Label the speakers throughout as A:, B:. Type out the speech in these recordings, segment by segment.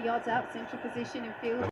A: yards out, central position in field.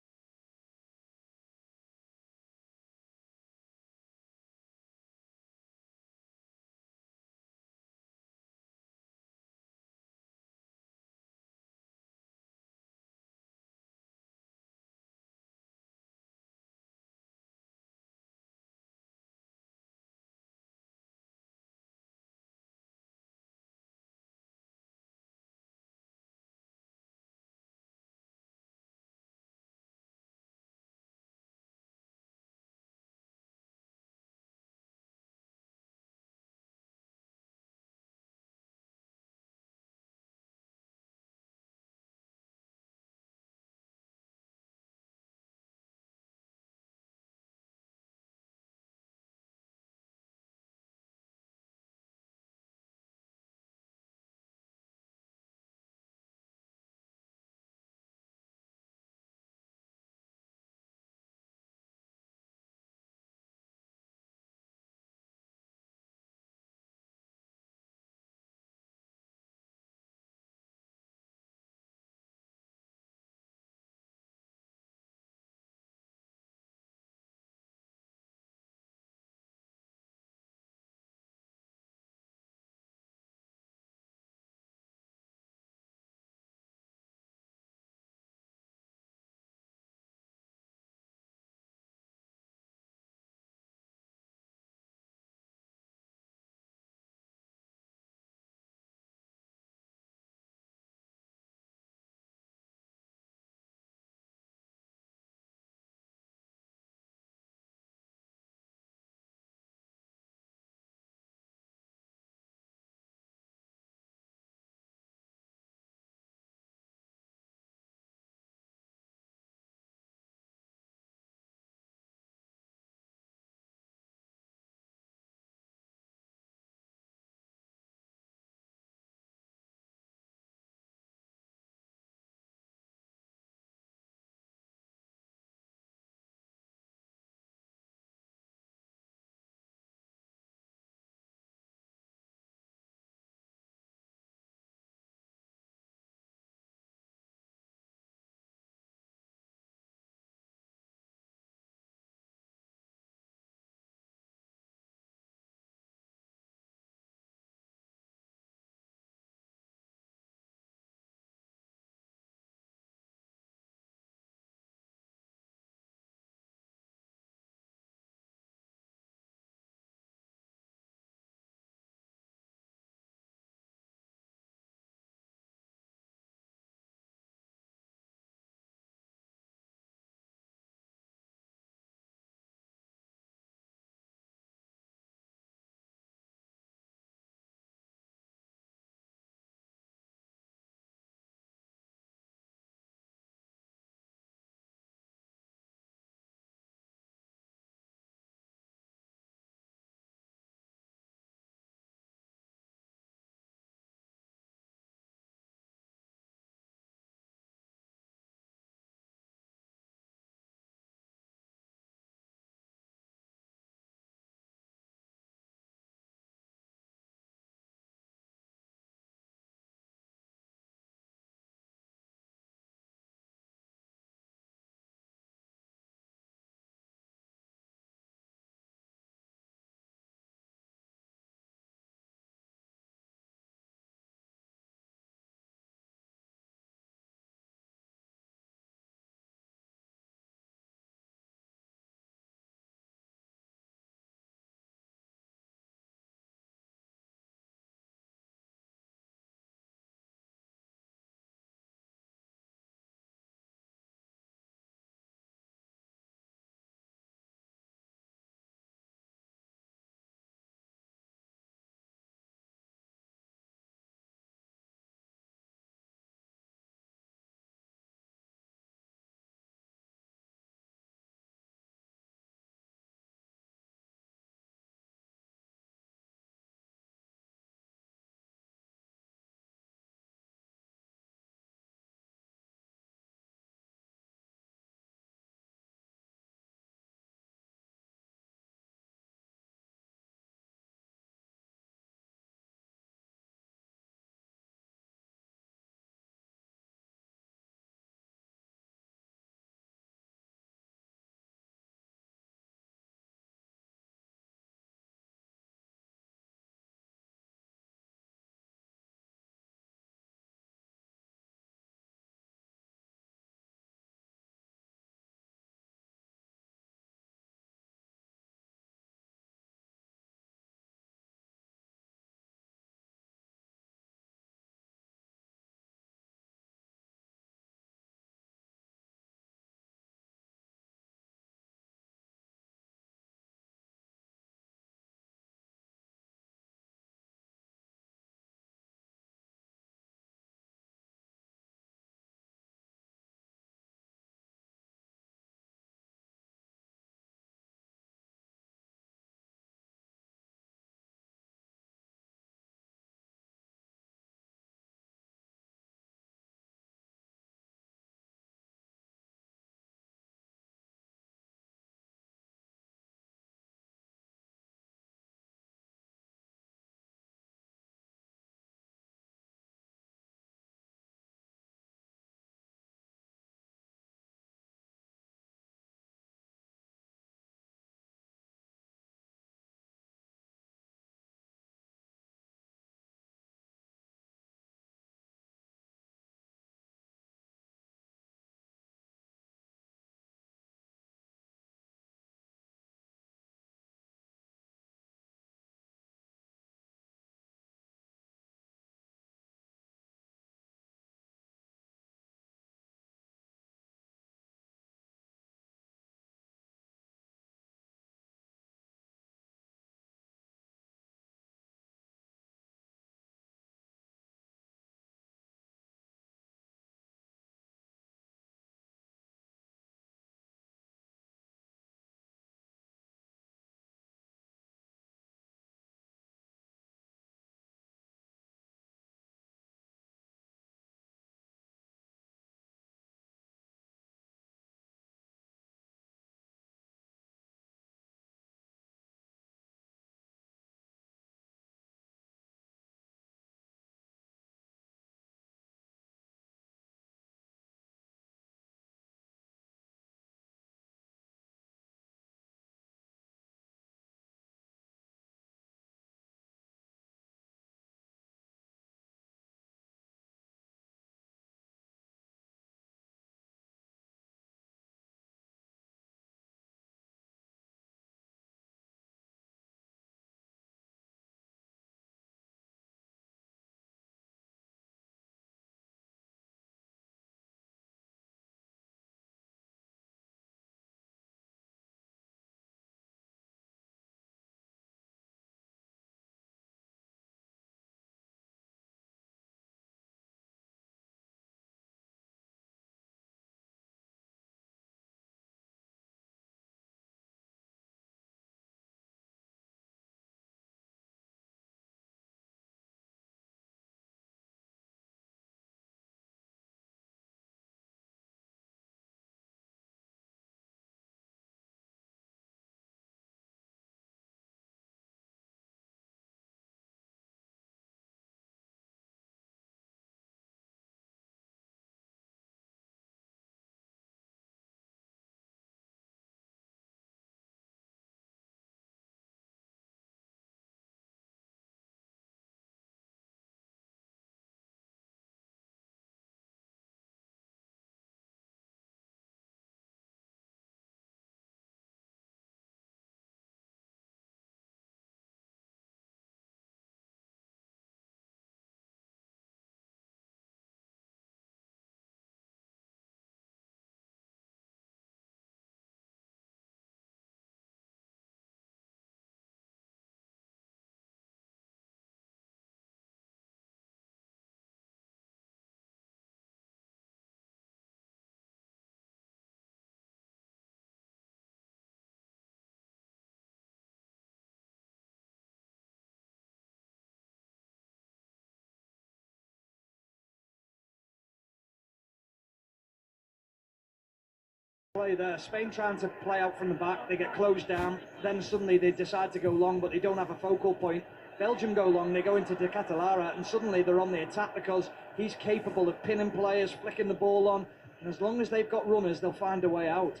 B: play there. Spain trying to play out from the back, they get closed down, then suddenly they decide to go long, but they don't have a focal point. Belgium go long, they go into De Catalara, and suddenly they're on the attack because he's capable of pinning players, flicking the ball on, and as long as they've got runners, they'll find a way out.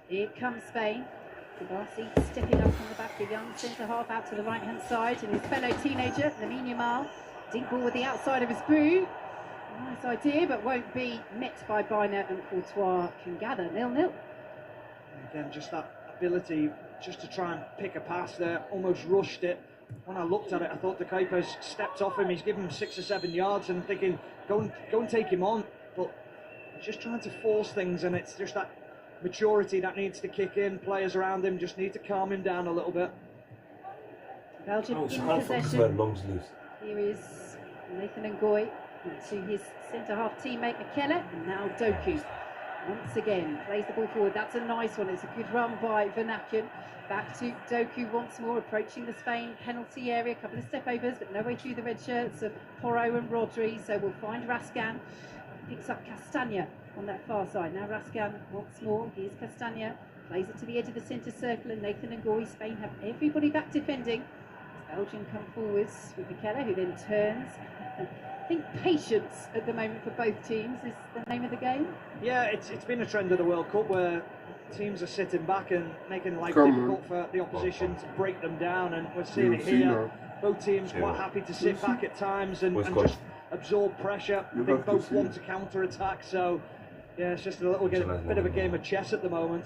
A: Here comes Spain. Kubasi stepping up from the back, the young centre-half out to the right-hand side, and his fellow teenager, Lamine Yamal, deep ball with the outside of his boot. Nice idea, but won't be met by Biner, and Courtois can gather 0-0.
B: Again, just that ability just to try and pick a pass there, almost rushed it. When I looked at it, I thought the keeper's stepped off him. He's given him 6 or 7 yards, and thinking, go and take him on. But he's just trying to force things, and it's just that maturity that needs to kick in. Players around him just need to calm him down a little bit.
A: Belgium in possession. Here is Nathan Ngoy to his centre-half teammate McKellar, and now Doku. Once again, plays the ball forward. That's a nice one. It's a good run by Vanaken. Back to Doku once more, approaching the Spain penalty area. A couple of step-overs, but no way through the red shirts of Porro and Rodri. So we'll find Rascan. Picks up Castagna on that far side. Now Rascan once more. Here's Castagna. Plays it to the edge of the centre circle, and Nathan Ngoy. Spain have everybody back defending. Belgium come forwards with McKellar, who then turns. I think patience at the moment for both teams is the name of the game. Yeah, it's been a trend of the World Cup where teams are sitting back and making life difficult for the opposition to break them down, and we're seeing it here. Both teams quite happy to sit back at times and just absorb pressure. I think both want to counter-attack, so yeah, it's just a little bit of a game of chess at the moment.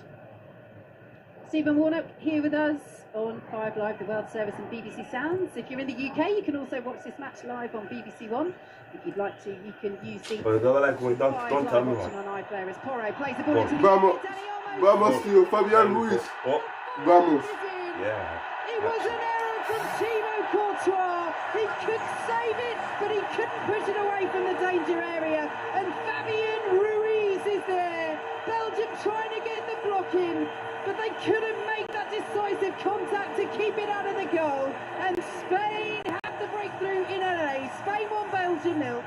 A: Stephen Warnock here with us on 5 Live, the World Service and BBC Sounds. If you're in the UK, you can also watch this match live on BBC One. If you'd like to, you can use the 5 Live option on iPlayer as Porro plays the ball into the
C: Vamos, tío, Fabián Ruiz. Vamos.
A: Yeah. It was an error from Thibaut Courtois. He could save it, but he couldn't push it away from the danger area. And Fabián Ruiz is there. Belgium trying to get the block in, but they couldn't make that decisive contact to keep it out of the goal. And Spain had the breakthrough in LA. Spain 1, Belgium 0.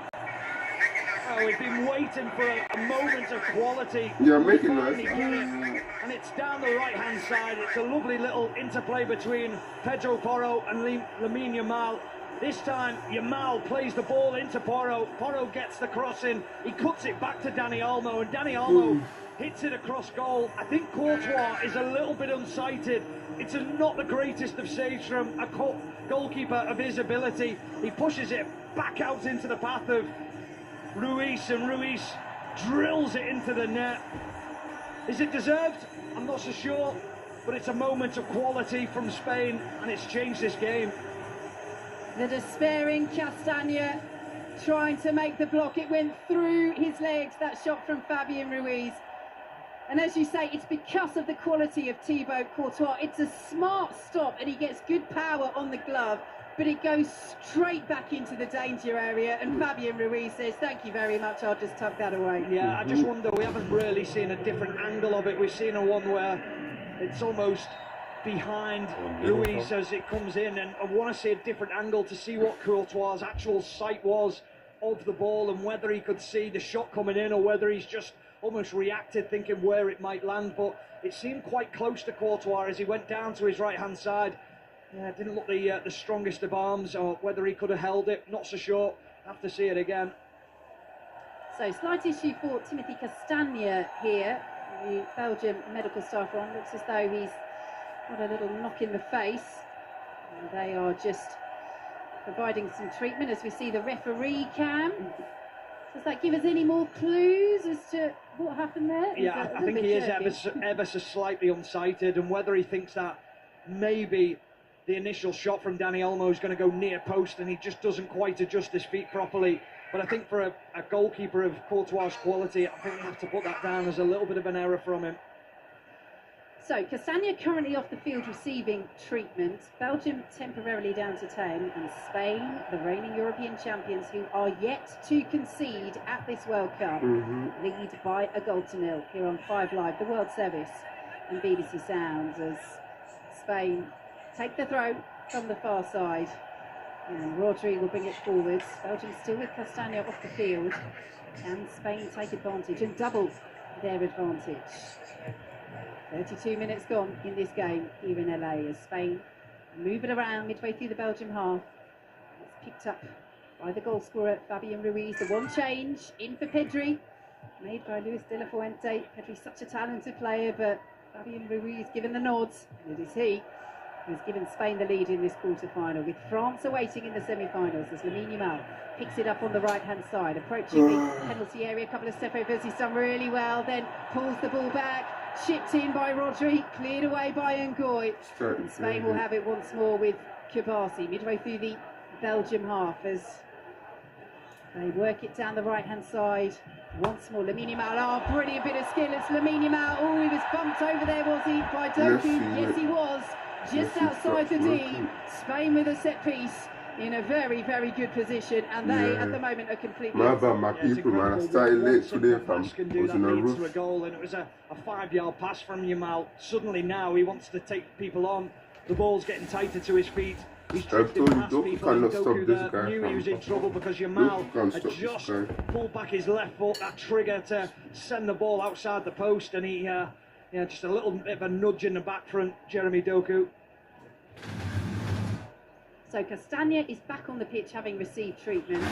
B: Oh, we've been waiting for a moment of quality.
C: Yeah, making that.
B: And it's down the right-hand side. It's a lovely little interplay between Pedro Porro and Lamine Yamal. This time, Yamal plays the ball into Porro. Porro gets the cross in. He cuts it back to Dani Olmo, and Dani Olmo hits it across goal. I think Courtois is a little bit unsighted. It's not the greatest of saves from a goalkeeper of his ability. He pushes it back out into the path of Ruiz, and Ruiz drills it into the net. Is it deserved? I'm not so sure, but it's a moment of quality from Spain, and it's changed this game.
A: The despairing Castagna trying to make the block. It went through his legs, that shot from Fabián Ruiz. And as you say, it's because of the quality of Thibaut Courtois. It's a smart stop, and he gets good power on the glove, but it goes straight back into the danger area, and Fabián Ruiz says, thank you very much, I'll just tuck that away.
B: Yeah, I just wonder, we haven't really seen a different angle of it. We've seen a one where it's almost behind Ruiz as it comes in, and I want to see a different angle to see what Courtois' actual sight was of the ball, and whether he could see the shot coming in, or whether he's just almost reacted thinking where it might land. But it seemed quite close to Courtois as he went down to his right-hand side. Yeah, it didn't look the strongest of arms, or whether he could have held it, not so sure. Have to see it again.
A: So, slight issue for Timothy Castagna here. The Belgium medical staff on. Looks as though he's got a little knock in the face. And they are just providing some treatment as we see the referee cam. Does that give us any more clues as to what happened there?
B: Yeah, I think he is ever so slightly unsighted, and whether he thinks that maybe the initial shot from Dani Olmo is going to go near post and he just doesn't quite adjust his feet properly. But I think for a goalkeeper of Courtois' quality, I think we have to put that down as a little bit of an error from him.
A: So, Castagna currently off the field receiving treatment. Belgium temporarily down to 10, and Spain, the reigning European champions, who are yet to concede at this World Cup, lead by a goal to nil here on 5 Live, the World Service and BBC Sounds, as Spain take the throw from the far side. And Rodri will bring it forwards. Belgium still with Castagna off the field. Can Spain take advantage and double their advantage. 32 minutes gone in this game here in LA as Spain move it around midway through the Belgium half. It's picked up by the goal scorer Fabian Ruiz. The one change in for Pedri, made by Luis de la Fuente. Pedri's such a talented player, but Fabian Ruiz given the nods, and it is he who has given Spain the lead in this quarter-final, with France awaiting in the semi-finals as Lamine Yamal picks it up on the right-hand side, approaching the penalty area. A couple of step-overs, he's done really well, then pulls the ball back, chipped in by Rodri, cleared away by Ngoy. And Spain will have it once more with Kibasi midway through the Belgium half as they work it down the right-hand side. Once more, Lamine Yamal. Oh, brilliant bit of skill. It's Lamine Yamal. Oh, he was bumped over there, was he, by Doku? Yes, he was. Just outside the D. Spain with a set piece in a very, very good position, and they at the moment are completely.
C: My people, man. I started late today, fam.
B: Was in a rush. To a goal, and it was a 5-yard pass from Yamal. Suddenly now he wants to take people on. The ball's getting tighter to his feet. He's drifting past people, and Doku there knew he was in trouble because Yamal had just pulled back his left foot, that trigger to send the ball outside the post, and he, just a little bit of a nudge in the back front, Jeremy Doku.
A: So Castagna is back on the pitch having received treatment.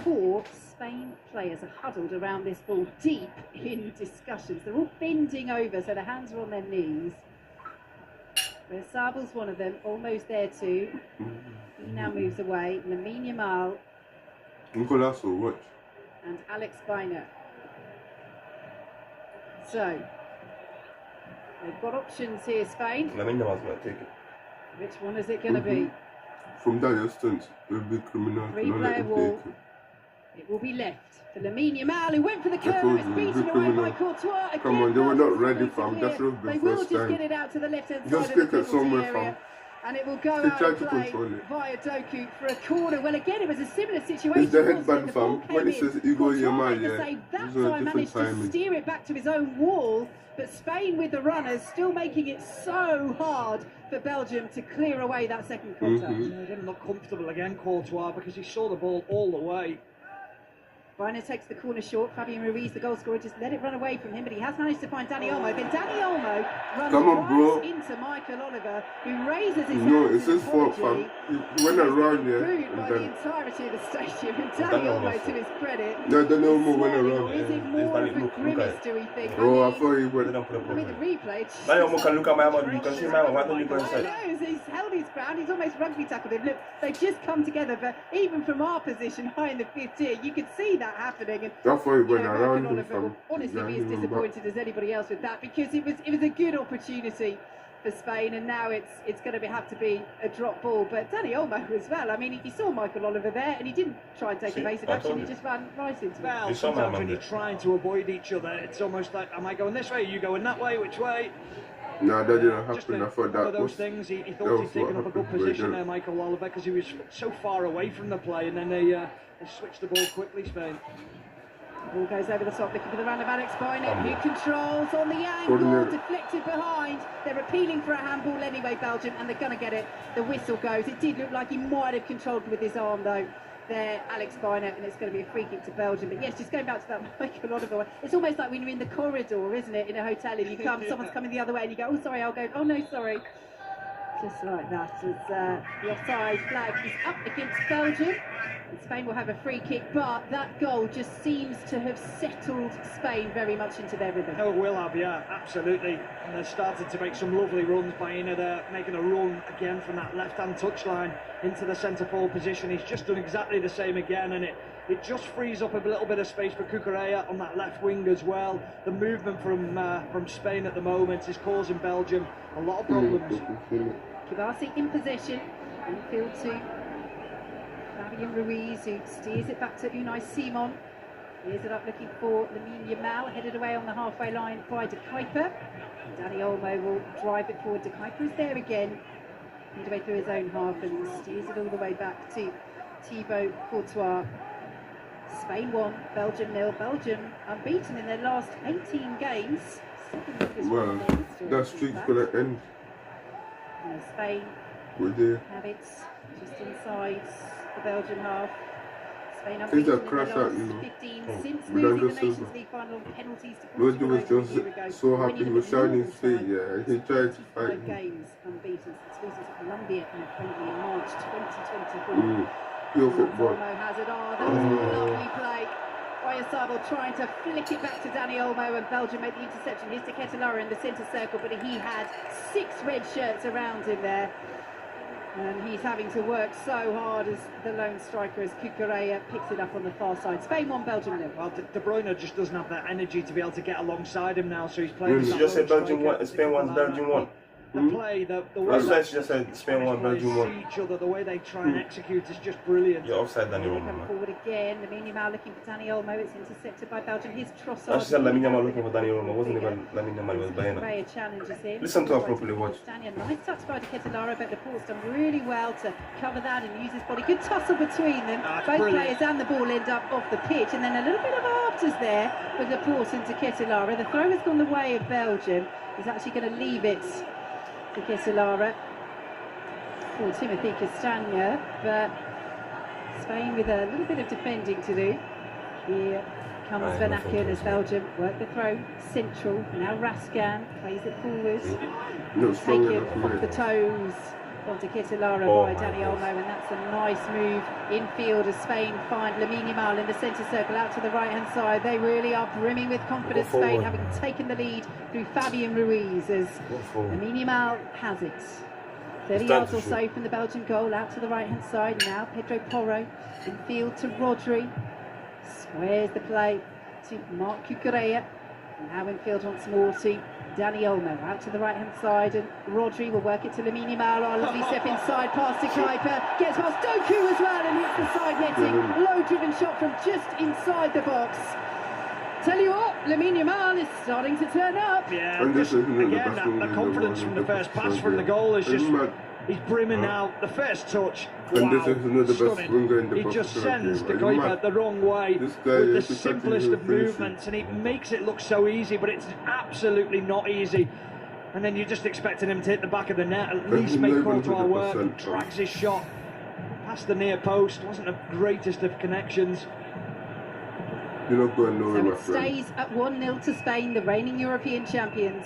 A: 4 Spain players are huddled around this ball, deep in discussions. They're all bending over, so their hands are on their knees. Sable's one of them, almost there too. He now moves away. Lamine Yamal.
C: Nicolaso, watch.
A: And Alex Baina. So, they've got options here, Spain.
D: Lamine Yamal's going to take it.
A: Which one is it going to be?
C: From that distance, it will be criminal.
A: 3-player wall. It will be left for Lamine Yamal, who went for the curve. It's beaten away by Courtois. Again,
C: come on, they were not ready, fam. That should have been
A: they will
C: first
A: just
C: time.
A: get it out to the left-hand side
C: Just
A: of the
C: kick it somewhere,
A: area.
C: fam.
A: And it will go
C: They
A: out
C: tried
A: of
C: to
A: play
C: control it.
A: via Doku for a corner. Well, again, it was a similar situation.
C: It's the
A: wasn't it?
C: headband,
A: The ball
C: fam.
A: came
C: When it
A: in.
C: says Igor
A: Courtois
C: Yamal,
A: made the
C: yeah,
A: save. That
C: it's a
A: time managed to
C: different
A: steer it back to his own wall. But Spain with the runners still making it so hard for Belgium to clear away that second contact.
B: He didn't look comfortable again, Courtois, because he saw the ball all the way.
A: Baina takes the corner short. Fabian Ruiz, the goal scorer, just let it run away from him, but he has managed to find Dani Olmo. Then Dani Olmo runs into Michael Oliver, who raises his
C: No,
A: hands
C: it's his fault, fam. He went around here.
A: Booed by the entirety of the stadium, and Dani Olmo, to his credit,
C: No, Dani Olmo went around.
A: is it more of a grimace, do we think?
C: Oh, I thought he went.
A: I mean, the replay.
D: Dani Olmo can look at my hand, you can see my hand. Why don't you go inside?
A: He's held his ground. He's almost rugby tackled him. Look, they've just come together, but even from our position high in the fifth tier, you could see that happening. And
C: I thought he went around him,
A: Oliver will
C: fam.
A: honestly be as disappointed as anybody else with that, because it was a good opportunity for Spain, and now it's going to have to be a drop ball. But Dani Olmo as well. I mean, he saw Michael Oliver there, and he didn't try and take evasive action. He just ran right into it.
B: Well, sometimes when you're trying to avoid each other, it's almost like, am I going this way? Are you going that way? Which way?
C: No, that didn't happen. I thought that
B: one of those
C: was
B: things. He thought he'd taken up a good position there, Michael Oliver, because he was so far away from the play, and then they switched the ball quickly, Spain.
A: Ball goes over the top, looking for the run of Alex Baina, who controls on the angle, deflected behind. They're appealing for a handball anyway, Belgium, and they're going to get it. The whistle goes. It did look like he might have controlled with his arm, though, there, Alex Baina, and it's going to be a free kick to Belgium. But yes, just going back to that Michael Oliver one, it's almost like when you're in the corridor, isn't it, in a hotel, and you come, someone's coming the other way, and you go, oh, sorry, I'll go, oh, no, sorry. Just like that, as the offside flag is up against Belgium. And Spain will have a free kick, but that goal just seems to have settled Spain very much into their rhythm.
B: Oh, it will have, yeah, absolutely. And they're starting to make some lovely runs. Baina there, making a run again from that left-hand touchline into the centre-forward position. He's just done exactly the same again, and it just frees up a little bit of space for Cucurella on that left wing as well. The movement from Spain at the moment is causing Belgium a lot of problems.
A: Kibasi in possession, infield to Fabian Ruiz, who steers it back to Unai Simon. Here's it up looking for Lamine Yamal, headed away on the halfway line by De Kuyper. Dani Olmo will drive it forward. De Kuyper is there again, midway through his own half, and steers it all the way back to Thibaut Courtois. Spain 1, Belgium 0. Belgium unbeaten in their last 18 games.
C: Well, that streak's going to end.
A: And Spain have it just inside the Belgian half. Spain
C: It's
A: unbeaten
C: a
A: in the
C: crash
A: last
C: out, you know.
A: 15 since
C: Without
A: losing the
C: the
A: Nations
C: silver.
A: League final on penalties to
C: Lodi was
A: Portugal
C: just
A: a year ago.
C: so happy
A: Winning
C: with
A: at normal
C: Shiny's feet,
A: time.
C: yeah. He tried to fight
A: 25
C: me.
A: games unbeaten since losing to Colombia in a friendly in March 2024.
C: Pure football.
A: Olmo has it. Oh, that was a lovely play. Oyarzabal trying to flick it back to Dani Olmo, and Belgium made the interception. Here's to Ketelara in the centre circle, but he had 6 red shirts around him there. And he's having to work so hard as the lone striker, as Cucurella picks it up on the far side. Spain 1, Belgium 0.
B: Well, De Bruyne just doesn't have that energy to be able to get alongside him now, so he's playing.
D: She just said Belgium 1, Spain 1, Belgium 1.
B: The play, the way
D: That's why she just said Spain 1, Belgium 1.
B: see each other, the way they try and execute is just brilliant.
D: You're offside, Dani
A: They
D: Olmo,
A: come
D: man.
A: forward again. Lamine Yamal looking for Dani Olmo. It's intercepted by Belgium. Here's Trossard.
D: No, she said Lamine Yamal looking for Dani Olmo. Wasn't even Lamine Yamal, it was Bayana.
A: Cucurella challenges him.
D: Listen to her properly, watch.
A: Nice touch by Ketelara, but Laporte's done really well to cover that and use his body. Good tussle between them. Both
B: brilliant.
A: players and the ball end up off the pitch, and then a little bit of afters there with Laporte into Ketelara. The throw has gone the way of Belgium. He's actually going to leave it to Ketelara for Timothy Castagna, but Spain with a little bit of defending to do. Here comes Van Aken as Belgium work the throw central. Now Raskan plays it forward. Taken off the toes onto Ketelara by Dani Olmo, and that's a nice move infield as Spain find Lamine Yamal in the centre circle out to the right hand side. They really are brimming with confidence, Spain having taken the lead through Fabian Ruiz as Lamine Yamal has it. 30 yards or so from the Belgian goal, out to the right hand side. Now Pedro Porro infield to Rodri, squares the play to Marc Cucurella. Now infield once more to Dani Olmo, out to the right hand side, and Rodri will work it to Lamine Yamal. Oh, lovely step inside, pass to Kuiper, gets past Doku as well and hits the side netting. Low driven shot from just inside the box. Tell you what, Lamine Yamal is starting to turn up.
B: Yeah, just, again, the confidence from the first pass from the goal is just, he's brimming now. The first touch, wow, stunning. He just sends the Kuiper the wrong way with the simplest of movements, and he makes it look so easy, but it's absolutely not easy. And then you're just expecting him to hit the back of the net, at least make Courtois work, and drags his shot past the near post. Wasn't the greatest of connections.
C: You're not going nowhere,
A: So it stays at 1-0 to Spain, the reigning European champions.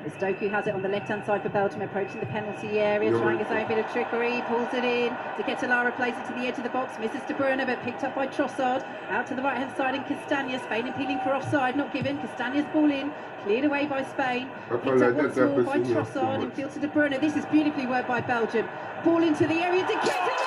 A: As Doku has it on the left-hand side for Belgium, approaching the penalty area, trying his own bit of trickery, pulls it in. De Ketelara plays it to the edge of the box, misses De Bruyne, but picked up by Trossard. Out to the right-hand side in Castagna. Spain appealing for offside, not given. Castagna's ball in, cleared away by Spain. Picked up once more by Trossard, infield to De Bruyne. This is beautifully worked by Belgium. Ball into the area, De Ketelara!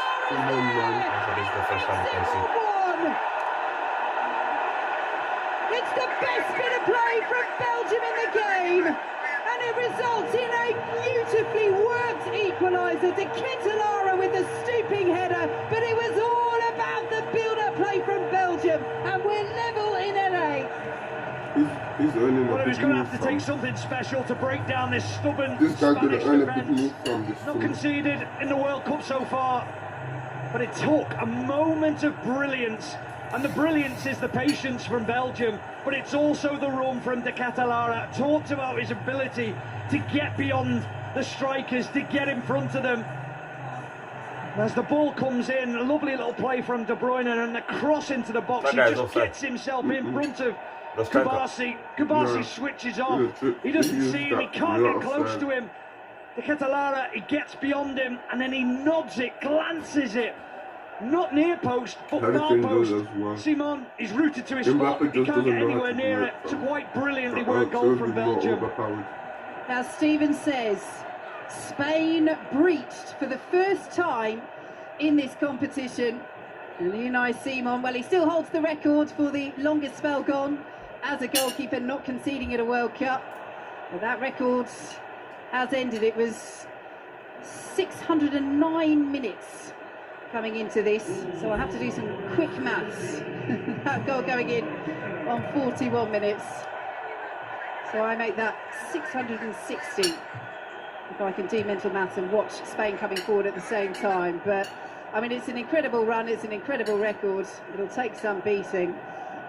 A: It's the best bit of play from Belgium in the game, and it results in a beautifully worked equaliser. De Ketelara with the stooping header, but it was all about the build-up play from Belgium, and we're level in LA.
B: Well, he was going to have to take something special to break down this stubborn Spanish defence. Not conceded in the World Cup so far, but it took a moment of brilliance. And the brilliance is the patience from Belgium, but it's also the run from De Ketelara. Talked about his ability to get beyond the strikers, to get in front of them. As the ball comes in, a lovely little play from De Bruyne, and the cross into the box. He just gets himself in front of Kubasi. Kubasi switches off. He doesn't see him, he can't get close to him. De Ketelara, he gets beyond him, and then he nods it, glances it. Not near post, but far post. Well. Simon, he's rooted to his spot. He can't get anywhere near it. It's a quite brilliantly worked goal from Belgium.
A: Now Stephen says Spain breached for the first time in this competition. And Unai Simon, well, he still holds the record for the longest spell gone as a goalkeeper, not conceding at a World Cup. But that record has ended. It was 609 minutes coming into this, so I'll have to do some quick maths. That goal going in on 41 minutes, so I make that 660 if I can do mental maths and watch Spain coming forward at the same time. But I mean, it's an incredible run, it's an incredible record. It'll take some beating,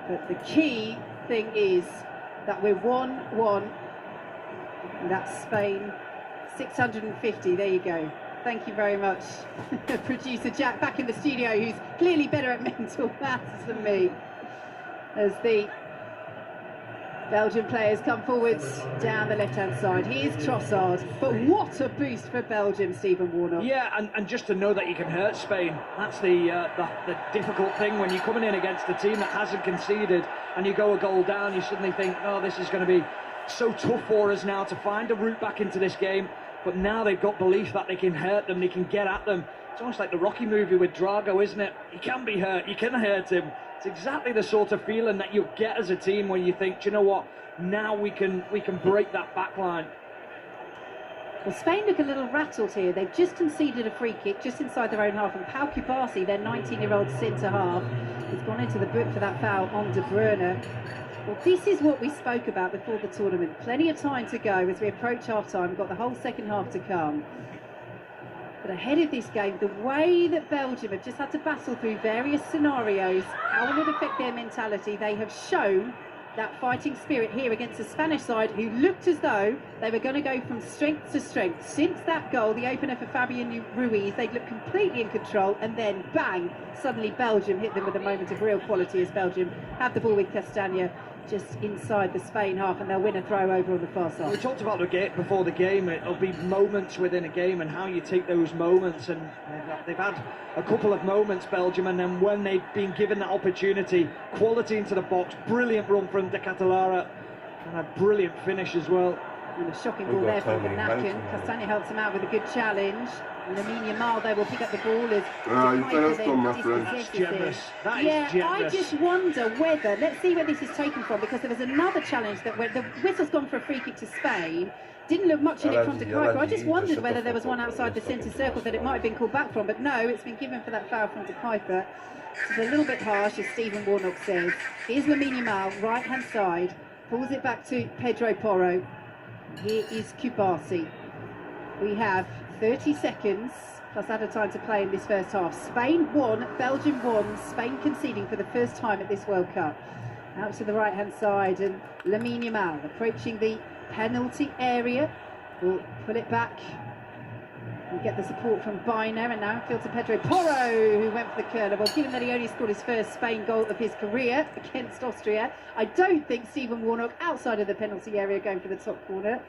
A: but the key thing is that we're 1-1, and that's Spain 650. There you go. Thank you very much, producer Jack, back in the studio, who's clearly better at mental maths than me. As the Belgian players come forwards down the left-hand side. Here's Trossard, but what a boost for Belgium, Stephen Warnock.
B: Yeah, and just to know that you can hurt Spain, that's the difficult thing when you're coming in against a team that hasn't conceded and you go a goal down, you suddenly think, oh, this is going to be so tough for us now to find a route back into this game. But now they've got belief that they can hurt them, they can get at them. It's almost like the Rocky movie with Drago, isn't it? He can be hurt, you can hurt him. It's exactly the sort of feeling that you get as a team when you think, do you know what, now we can break that back line.
A: Well, Spain look a little rattled here. They've just conceded a free kick just inside their own half, and Pau Cubarsí, their 19-year-old centre-half, has gone into the book for that foul on De Bruyne. Well, this is what we spoke about before the tournament. Plenty of time to go as we approach half-time. We've got the whole second half to come. But ahead of this game, the way that Belgium have just had to battle through various scenarios, how will it affect their mentality? They have shown that fighting spirit here against the Spanish side, who looked as though they were going to go from strength to strength. Since that goal, the opener for Fabian Ruiz, they'd looked completely in control, and then bang, suddenly Belgium hit them with a moment of real quality as Belgium have the ball with Castagna just inside the Spain half, and they'll win a throw over on the far side.
B: We talked about before the game, it'll be moments within a game and how you take those moments, and they've had a couple of moments, Belgium, and then when they've been given that opportunity, quality into the box, brilliant run from De Catalara, and a brilliant finish as well.
A: And a shocking ball there from Nacken. Castagna helps him out with a good challenge. Lamine Yamal, they will pick up the ball as
B: That's generous. That is generous.
A: I just wonder whether, let's see where this is taken from, because there was another challenge that where the whistle's gone for a free kick to Spain. Didn't look much in it from De Kuiper. I just wondered whether there was one outside the centre circle that it might have been called back from, but no, it's been given for that foul from De Kuiper. It's a little bit harsh, as Stephen Warnock says. Here's Lamine Yamal, right-hand side, pulls it back to Pedro Porro. Here is Cubarsí. We have 30 seconds plus added time to play in this first half. Spain won, Belgium won, Spain conceding for the first time at this World Cup. Out to the right-hand side, and Lamine Yamal approaching the penalty area. Will pull it back and get the support from Biner, and now field to Pedro Porro, who went for the curler. Well, given that he only scored his first Spain goal of his career against Austria, I don't think Stephen Warnock, outside of the penalty area, going for the top corner,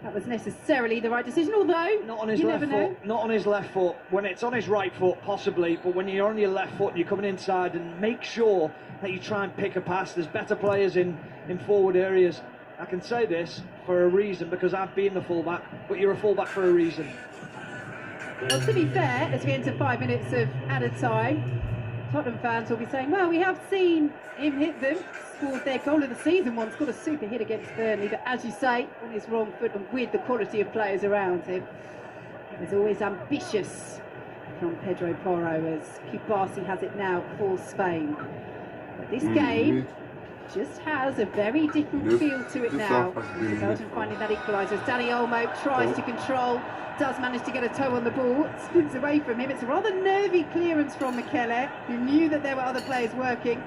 A: that was necessarily the right decision, although
B: not on his left foot. Not on his left foot. When it's on his right foot, possibly, but when you're on your left foot and you're coming inside, and make sure that you try and pick a pass. There's better players in forward areas. I can say this for a reason, because I've been the fullback, but you're a fullback for a reason.
A: Well, to be fair, as we enter 5 minutes of added time, Tottenham fans will be saying, well, we have seen him hit them, scored their goal of the season once, got a super hit against Burnley, but as you say, on his wrong foot and with the quality of players around him, there's always ambitious from Pedro Porro, as Cubarsí has it now for Spain. But this game just has a very different feel to it now. Belgium finding that equaliser. Dani Olmo tries to control, does manage to get a toe on the ball, it spins away from him. It's a rather nervy clearance from Michele, who knew that there were other players lurking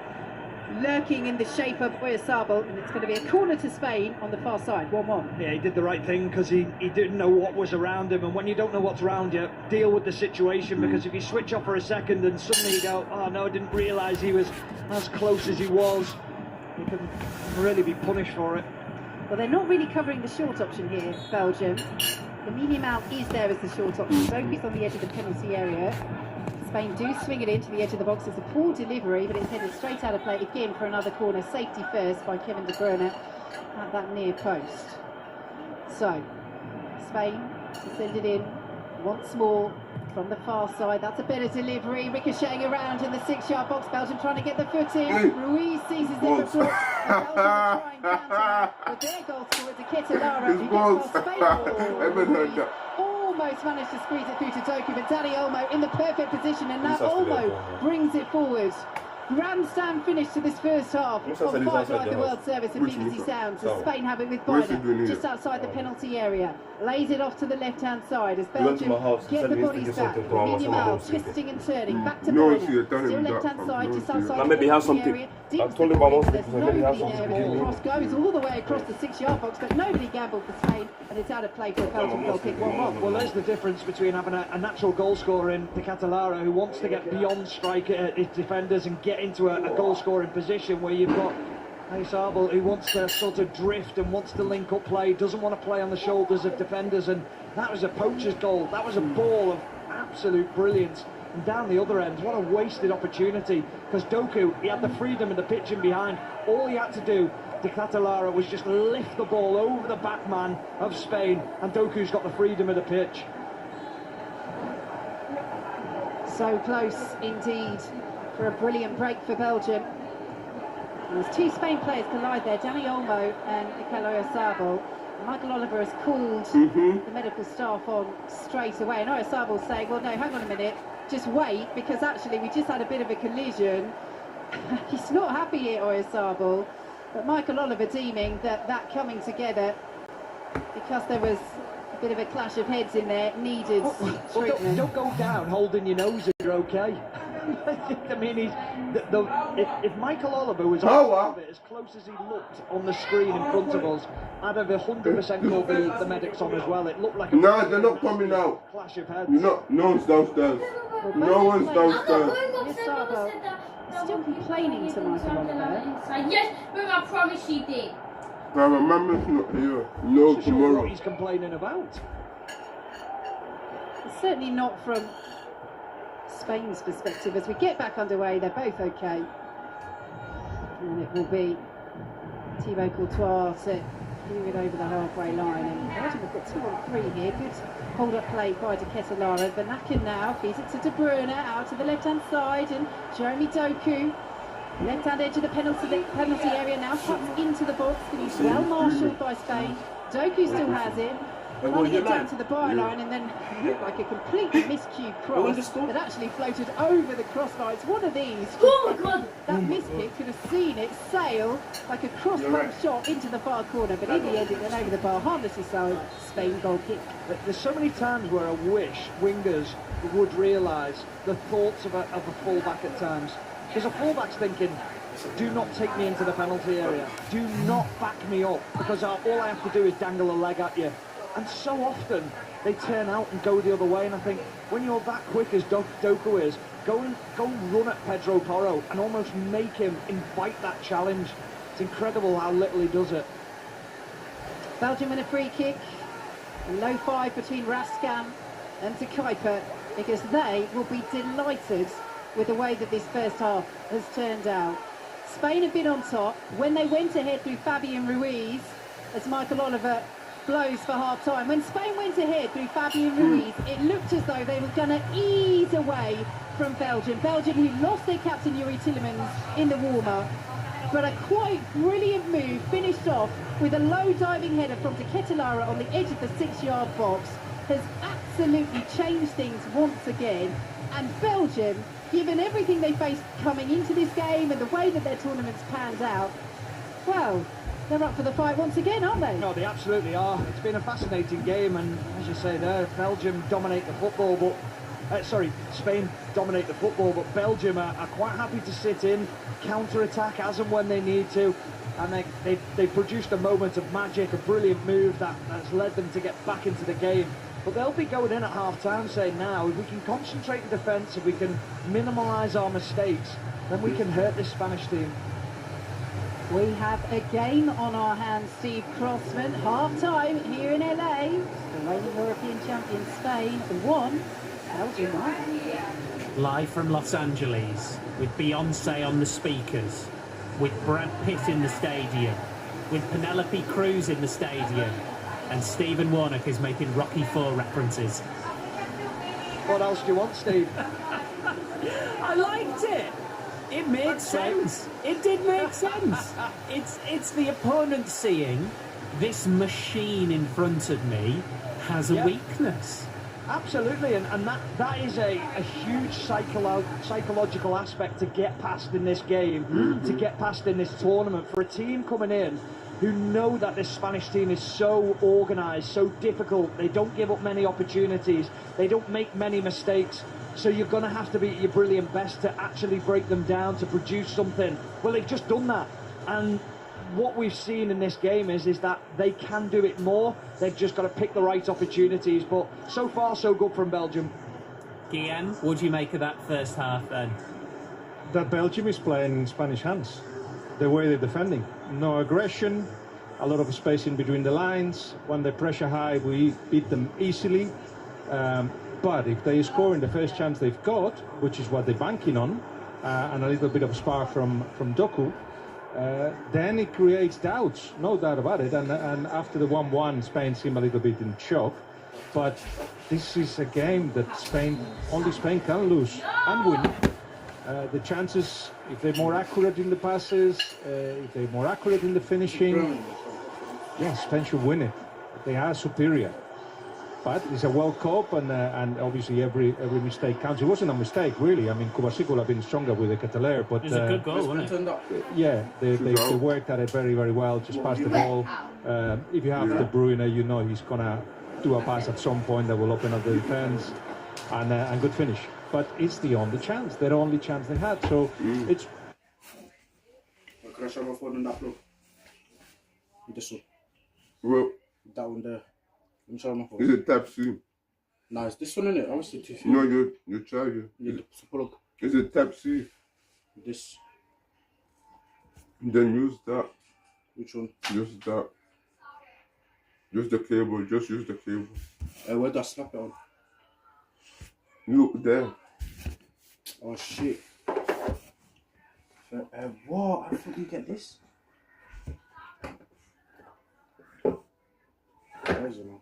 A: in the shape of Oyarzabal, and it's going to be a corner to Spain on the far side, 1-1.
B: Yeah, he did the right thing, because he didn't know what was around him, and when you don't know what's around you, deal with the situation, because if you switch off for a second and suddenly you go, oh no, I didn't realise he was as close as he was, you can really be punished for it.
A: Well, they're not really covering the short option here, Belgium. Lamine Yamal is there as the short option. Doku's on the edge of the penalty area. Spain do swing it into the edge of the box. It's a poor delivery, but it's headed straight out of play again for another corner. Safety first by Kevin De Bruyne at that near post. So, Spain to send it in once more from the far side. That's a better delivery, ricocheting around in the 6-yard box. Belgium trying to get the foot in. Ruiz seizes it for block. Belgium trying counter with their goal scorer to Catalara, who gets past Spain. Almost managed to squeeze it through to Doku, but Dani Olmo in the perfect position, and now Olmo brings it forward. Grandstand finish to this first half on 5 Live the World Service and BBC Sounds, as Spain have it with Biner just outside the penalty area. Lays it off to the left-hand side as Belgium get the bodies back. Lamine Yamal twisting and turning, back to Biner. Still left-hand side, just outside the penalty area. I told him about there's nobody there. The cross goes all the way across the 6-yard box, but nobody gambled for Spain. And it's out of play for a Belgian goal kick 1-1.
B: Well, there's the difference between having a natural goal scorer in De Catalara who wants to get beyond his defenders and get into a goal scoring position, where you've got Abel who wants to sort of drift and wants to link up play, doesn't want to play on the shoulders of defenders, and that was a poacher's goal. That was a ball of absolute brilliance. And down the other end, what a wasted opportunity, because Doku, he had the freedom in the pitch and behind. All he had to do, De Catalara, was just lift the ball over the back man of Spain, and Doku's got the freedom of the pitch.
A: So close indeed for a brilliant break for Belgium. And as two Spain players collide there, Dani Olmo and Mikel Oyarzabal. Michael Oliver has called the medical staff on straight away, and Oyarzabal saying, well, no, hang on a minute, just wait, because actually we just had a bit of a collision. He's not happy here, Oyarzabal, but Michael Oliver deeming that coming together, because there was a bit of a clash of heads in there, needed treatment.
B: Don't go down holding your nose if you're okay. I mean, if Michael Oliver was out of it as close as he looked on the screen in front of us, I'd have 100% called the medics on as well. It looked like a
C: no, they're not coming out.
B: Clash of heads.
C: No one's downstairs. No one's downstairs.
A: Still complaining to Michael Oliver.
E: Yes, but I promise she did.
C: My mama's not here. No,
B: Sure
C: tomorrow.
B: what he's complaining about.
A: Certainly not from Spain's perspective. As we get back underway, they're both okay. And it will be Thibaut Courtois to move it over the halfway line. And Belgium have got 2 on 3 here. Good hold-up play by De Catalara. Vanaken now feeds it to De Bruyne out to the left-hand side, and Jeremy Doku, left-hand edge of the penalty area, now cuts into the box. And he's well marshalled by Spain. Doku still has it. Trying to get down to the byline, and then it looked like a completely miscued cross that actually floated over the crossbar. It's one of these. That miskick could have seen it sail like a cross-bump shot into the far corner, but in the end it went over the bar, harmlessly so. Spain goal kick.
B: There's so many times where I wish wingers would realise the thoughts of a fullback at times, because a fullback's thinking, do not take me into the penalty area, do not back me up, because all I have to do is dangle a leg at you. And so often they turn out and go the other way, and I think when you're that quick as Doku is, go and run at Pedro Porro and almost make him invite that challenge. It's incredible how little he does it.
A: Belgium in a free kick, a low 5 between Raskan and De Kuiper, because they will be delighted with the way that this first half has turned out. Spain have been on top. When they went ahead through Fabian Ruiz, as Michael Oliver blows for half-time. When Spain went ahead through Fabian Ruiz, it looked as though they were going to ease away from Belgium. Belgium, who lost their captain Yuri Tillemans in the warm-up, but a quite brilliant move finished off with a low diving header from De Catalara on the edge of the 6-yard box, has absolutely changed things once again. And Belgium, given everything they faced coming into this game and the way that their tournament's panned out, well, they're up for the fight once again, aren't they?
B: No, they absolutely are. It's been a fascinating game, and as you say there, Belgium dominate the football, but Spain dominate the football, but Belgium are quite happy to sit in, counter-attack as and when they need to, and they produced a moment of magic, a brilliant move that's led them to get back into the game. But they'll be going in at half-time saying, now, if we can concentrate in defence, if we can minimise our mistakes, then we can hurt this Spanish team.
A: We have a game on our hands, Steve Crossman. Half-time here in LA. The reigning European champion Spain 1, Belgium 1.
F: Live from Los Angeles, with Beyonce on the speakers, with Brad Pitt in the stadium, with Penelope Cruz in the stadium, and Stephen Warnock is making Rocky IV references.
B: What else do you want, Steve?
F: I liked it. It made sense. It did make sense. It's the opponent seeing this machine in front of me has a weakness.
B: Absolutely, and that is a huge psychological aspect to get past in this game, to get past in this tournament, for a team coming in who know that this Spanish team is so organised, so difficult. They don't give up many opportunities. They don't make many mistakes. So you're going to have to be at your brilliant best to actually break them down, to produce something. Well, they've just done that. And what we've seen in this game is that they can do it more. They've just got to pick the right opportunities. But so far, so good from Belgium.
F: Guillaume, what do you make of that first half then?
G: That Belgium is playing in Spanish hands. The way they're defending. No aggression, a lot of space in between the lines. When they pressure high, we beat them easily. But if they score in the first chance they've got, which is what they're banking on, and a little bit of a spark from Doku, then it creates doubts, no doubt about it. And after the 1-1, Spain seemed a little bit in shock. But this is a game that only Spain can lose and win. The chances, if they're more accurate in the passes, if they're more accurate in the finishing, yes, Spain should win it. They are superior. But it's a World Cup, and obviously every mistake counts. It wasn't a mistake, really. I mean, Kovacic would have been stronger with the Cataler, but
F: it was a good goal, wasn't it?
G: Yeah, they worked at it very, very well. Just passed the ball. If you have De Bruyne, you know he's gonna do a pass at some point that will open up the defense, and good finish. But it's the only chance, their only chance they had. So it's.
C: Well,
H: down there.
C: is it Type C?
H: No, it's this one, isn't it? Obviously, too few.
C: No, your charger.
H: Plug.
C: Is it Type C?
H: This.
C: Then use that.
H: Which one?
C: Just that. Just the cable. Just use the cable.
H: Where do I snap it on?
C: Look there.
H: Oh shit. What? How the fuck do you get this? Where is it now?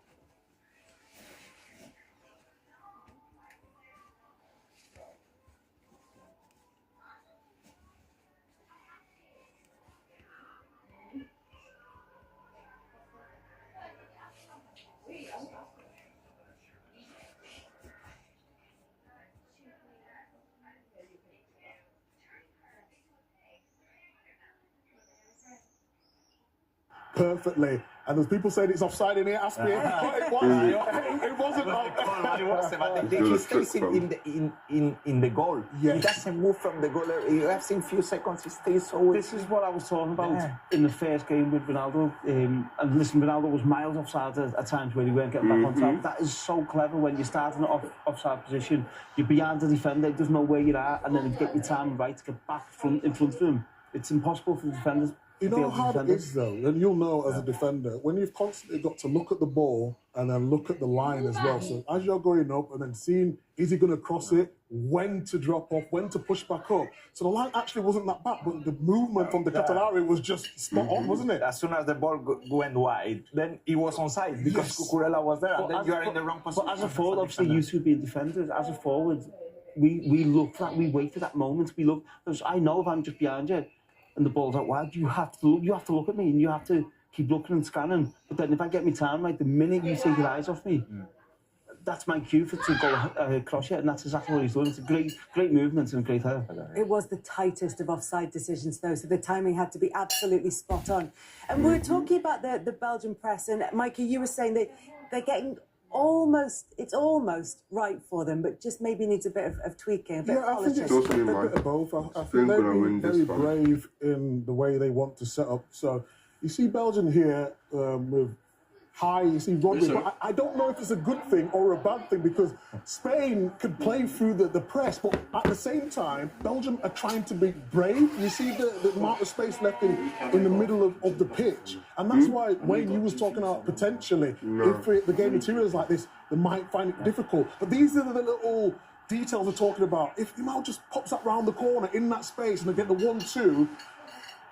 I: Perfectly. And there's people saying it's offside in here. Ask me. It wasn't.
J: He stays in the goal.
I: Yes.
J: He doesn't move from the goal. You have seen few seconds. He stays so.
K: This is what I was talking about in the first game with Ronaldo. And listen, Ronaldo was miles offside at times where he weren't getting back on top. That is so clever when you're starting an offside position. You're behind the defender. He doesn't know where you are, and then you get your time right to get back in front of him. It's impossible for the defenders.
I: You know how it is, though, and you'll know as a defender, when you've constantly got to look at the ball and then look at the line as well. So as you're going up and then seeing, is he going to cross it, when to drop off, when to push back up. So the line actually wasn't that bad, but the movement from the Catalari was just spot on, wasn't it?
J: As soon as the ball went wide, then he was onside because Cucurella was there, and then you are in the wrong position.
K: But as a forward, obviously, you two being defenders, as a forward, we look for that, we wait for that moment. We look, because I know if I'm just behind you, and the ball's out wide, you have to look at me, and you have to keep looking and scanning. But then if I get my time right, the minute you take your eyes off me, that's my cue to go across it, and that's exactly what he's done. It's a great movement and a great header.
L: It was the tightest of offside decisions, though, so the timing had to be absolutely spot on. And we were talking about the Belgian press, and Mikey, you were saying that they're getting it's almost right for them, but just maybe needs a bit of tweaking, a bit of
I: I think it's
L: polishing.
I: a bit of both. I think they've been very brave in the way they want to set up. So you see Belgium here with high, you see Rodri, but I don't know if it's a good thing or a bad thing, because Spain could play through the press, but at the same time, Belgium are trying to be brave. You see the amount of space left in the middle of the pitch, and that's why when you was talking about potentially, if the game materials like this, they might find it difficult. But these are the little details we're talking about. If Imal just pops up round the corner in that space and they get the 1-2,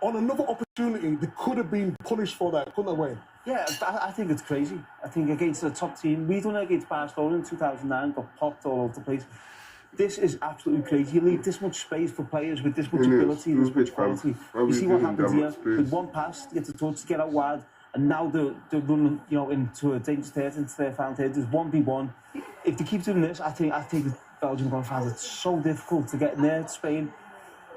I: on another opportunity, they could have been punished for that, couldn't they, Wayne?
K: Yeah, I think it's crazy. I think against the top team, we done it against Barcelona in 2009, got popped all over the place. This is absolutely crazy. You leave this much space for players with this much ability, this much quality. You see what happens here with one pass, get the touch, get out wide, and now they're running, into a dangerous territory, into their found head. There's 1v1. If they keep doing this, I think Belgium are going to find it so difficult to get in there, Spain.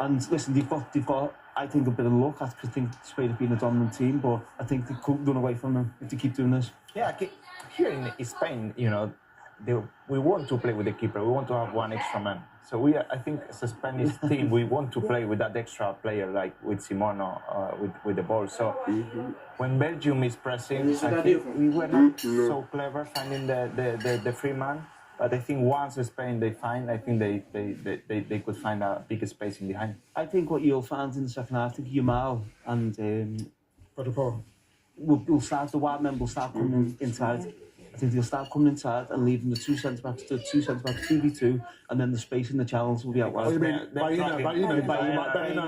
K: And listen, they've got. I think a bit of luck. I think Spain have been a dominant team, but I think they could run away from them if they keep doing this.
J: Yeah, here in Spain, we want to play with the keeper. We want to have one extra man. So I think as a Spanish team, we want to play with that extra player, like with Simono, with the ball. So when Belgium is pressing, I think we were not so clever finding the free man. But I think once Spain they find, I think they could find a bigger space in behind.
K: I think what you'll find in the second half, I think Yamal and will start, the wide men will start coming inside. I think they'll start coming inside and leaving the two centre-backs, 2v2, and then the space in the channels will be out wide.
I: Oh, you mean Baina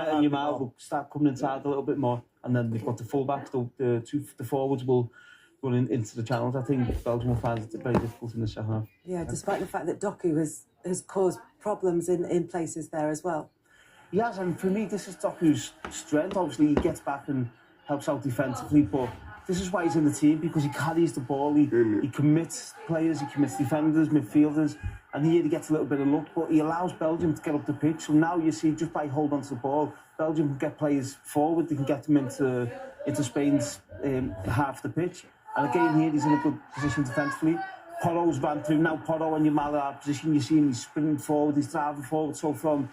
K: and Yamal will start coming inside a little bit more, and then they've got the full-backs, the forwards will run into the channels. I think Belgium will find it very difficult in the second half.
L: Yeah, despite the fact that Doku has caused problems in places there as well.
K: Yes, and for me, this is Doku's strength. Obviously, he gets back and helps out defensively, but this is why he's in the team, because he carries the ball, he commits players, he commits defenders, midfielders, and here he gets a little bit of luck, but he allows Belgium to get up the pitch. So now you see, just by holding onto the ball, Belgium can get players forward, they can get them into Spain's half the pitch. And again, here he's in a good position defensively. Porro's ran through, now Porro and Yamal are position, you see him, he's sprinting forward, he's driving forward. So from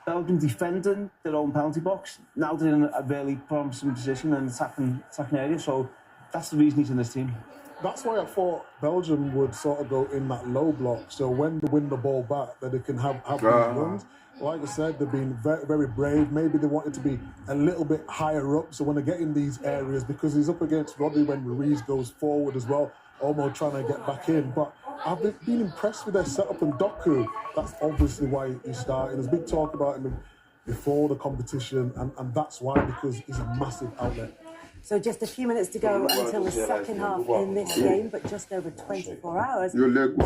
K: Belgium defending their own penalty box, now they're in a really promising position and attacking area, so that's the reason he's in this team.
I: That's why I thought Belgium would sort of go in that low block, so when they win the ball back, that they can have these runs. Like I said, they've been very, very brave. Maybe they wanted to be a little bit higher up, so when they get in these areas, because he's up against Rodri when Ruiz goes forward as well, almost trying to get back in. But I've been impressed with their setup, and Doku, that's obviously why he's starting. There's big talk about him before the competition, and that's why, because he's a massive outlet.
L: So just a few minutes to go until the second half in this game, but just over 24 hours. England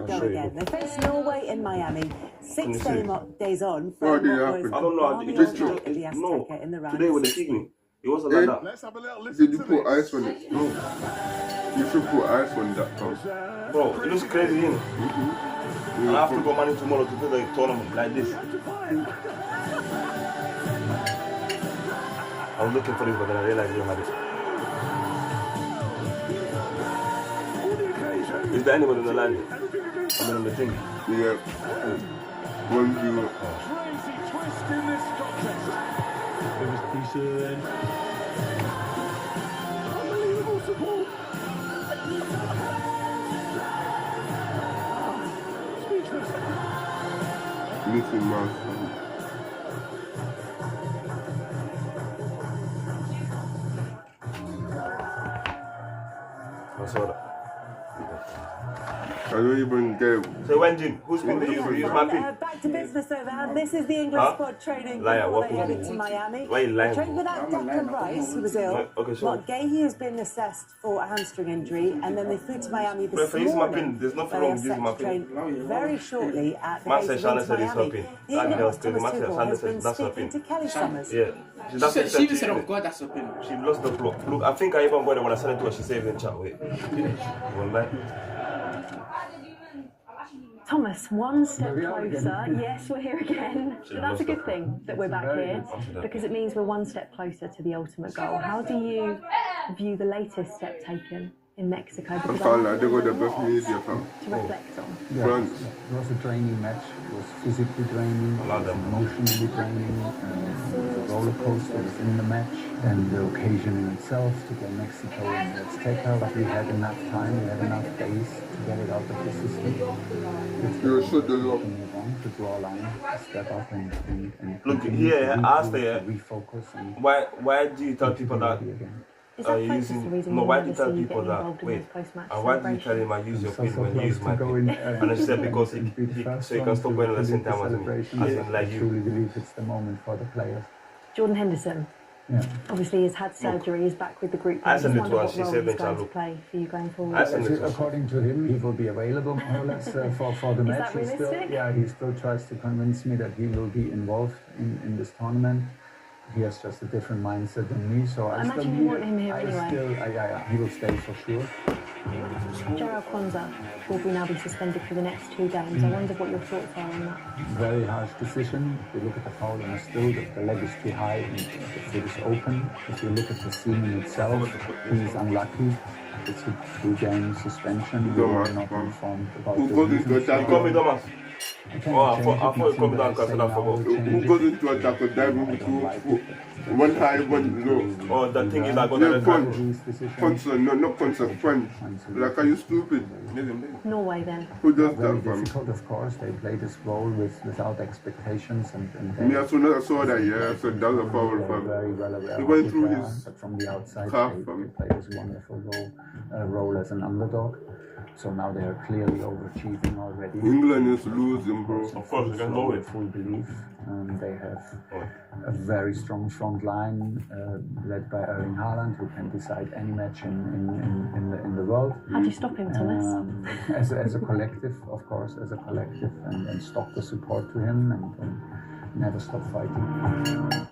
L: go again. They face Norway in Miami. 6 days on from what was balmy old night at the Azteca in the round.
D: Today when they kicked me, it wasn't like that.
I: Let's have a little listen.
C: Did you put ice on it? No. You should put ice on that, bro.
D: Bro, it looks crazy, you know? And I have to go money tomorrow to do the tournament like this. I was looking for this, but then I realized you had it. Is there anyone in the line? I mean, on the thing?
C: Yeah. 1-0.
B: Crazy twist in this contest.
G: It was decent.
B: Unbelievable support. Speechless.
C: Missing mouse.
D: I saw that.
C: I don't even get it.
D: So when Jim, who's going to use my pin?
L: Back to business over, and this is the English squad training before they headed to Miami.
D: Why are you lying?
L: Trained without Declan Rice, who was ill.
D: Okay, sure.
L: Mark Gahey has been assessed for a hamstring injury, and then they flew to Miami this morning.
D: My pin. There's nothing wrong with using my pin.
L: Very shortly at the
D: Man
L: base
D: said
L: of
D: Shannon said it's her
L: Miami.
D: pin.
L: The England Thomas Tuchel has been speaking to Kelly Summers.
D: Yeah.
H: She even said, oh God, that's her pin.
D: She lost the plot. Look, I think I even got it when I sent it to her. She saved it in chat. Wait. One line.
M: Thomas, one step closer. Yes, we're here again. But that's a good thing that we're back here, because it means we're one step closer to the ultimate goal. How do you view the latest step taken in Mexico?
C: I felt like they got the best media from.
M: To reflect on.
C: France.
N: It was a draining match. It was physically draining, it was emotionally draining. The roller coaster was in the match, and the occasion in itself to get Mexico and let's take her. But we had enough time, we had enough days to get it out of the system. To draw a line, step up and
D: look here. Ask there.
N: Refocus. And
D: why do you tell people that? Why do you tell people that? Wait, and why do you tell him I use your pin when you use my pin? And I said because so you can stop going at the same time as me, like you.
N: I truly believe it's the moment for the players.
M: Jordan Henderson.
N: Yeah.
M: Obviously, he's had surgery. He's back with the group.
D: I sent it to her.
M: She said he's going to play for you going forward.
N: According to him, he will be available more or less for the match.
M: That realistic?
N: He still tries to convince me that he will be involved in this tournament. He has just a different mindset than me, so I
M: imagine you want him here anyway.
N: He will stay for sure.
M: Jarrell Kwanzaa will now be suspended for the next 2 games. I wonder what your thoughts are on that.
N: Very harsh decision. If you look at the foul on the still, the leg is too high and the foot is open. If you look at the scene in itself, he is unlucky. It's a 2-game suspension. We were not informed about the reasons.
D: I thought it come down because I forgot.
C: Who goes into attack or dive into 2 foot? One high, one low.
D: Oh, the thing is like
C: punch. Not punch. Like, are you stupid?
M: Norway then.
C: Who does
N: Very
C: that, fam?
N: difficult, of course. They play this role without expectations and
C: Me as soon as I saw that, yeah, so that was a foul, fam.
N: very well aware.
C: He went
N: of
C: through
N: it,
C: his
N: but from the outside,
C: calf,
N: they
C: fam.
N: play this wonderful role as an underdog. So now they are clearly overachieving already.
C: England is losing, bro.
D: Of course, we can know it.
N: Full belief. They have a very strong front line led by Erling Haaland, who can decide any match in the world.
M: How do you stop him, Thomas?
N: As a collective, of course, as a collective, and stop the support to him and never stop fighting.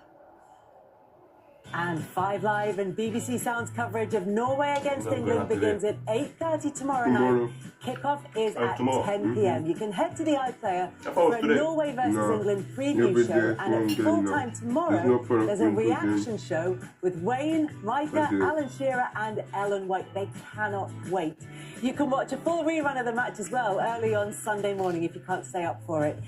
L: And 5 Live and BBC Sounds coverage of Norway against England begins at 8:30 tomorrow night. Kickoff is at 10 p.m. You can head to the iPlayer for a Norway versus England preview show, and at full time tomorrow there's a reaction show with Wayne, Micah, Alan Shearer and Ellen White. They cannot wait. You can watch a full rerun of the match as well early on Sunday morning if you can't stay up for it.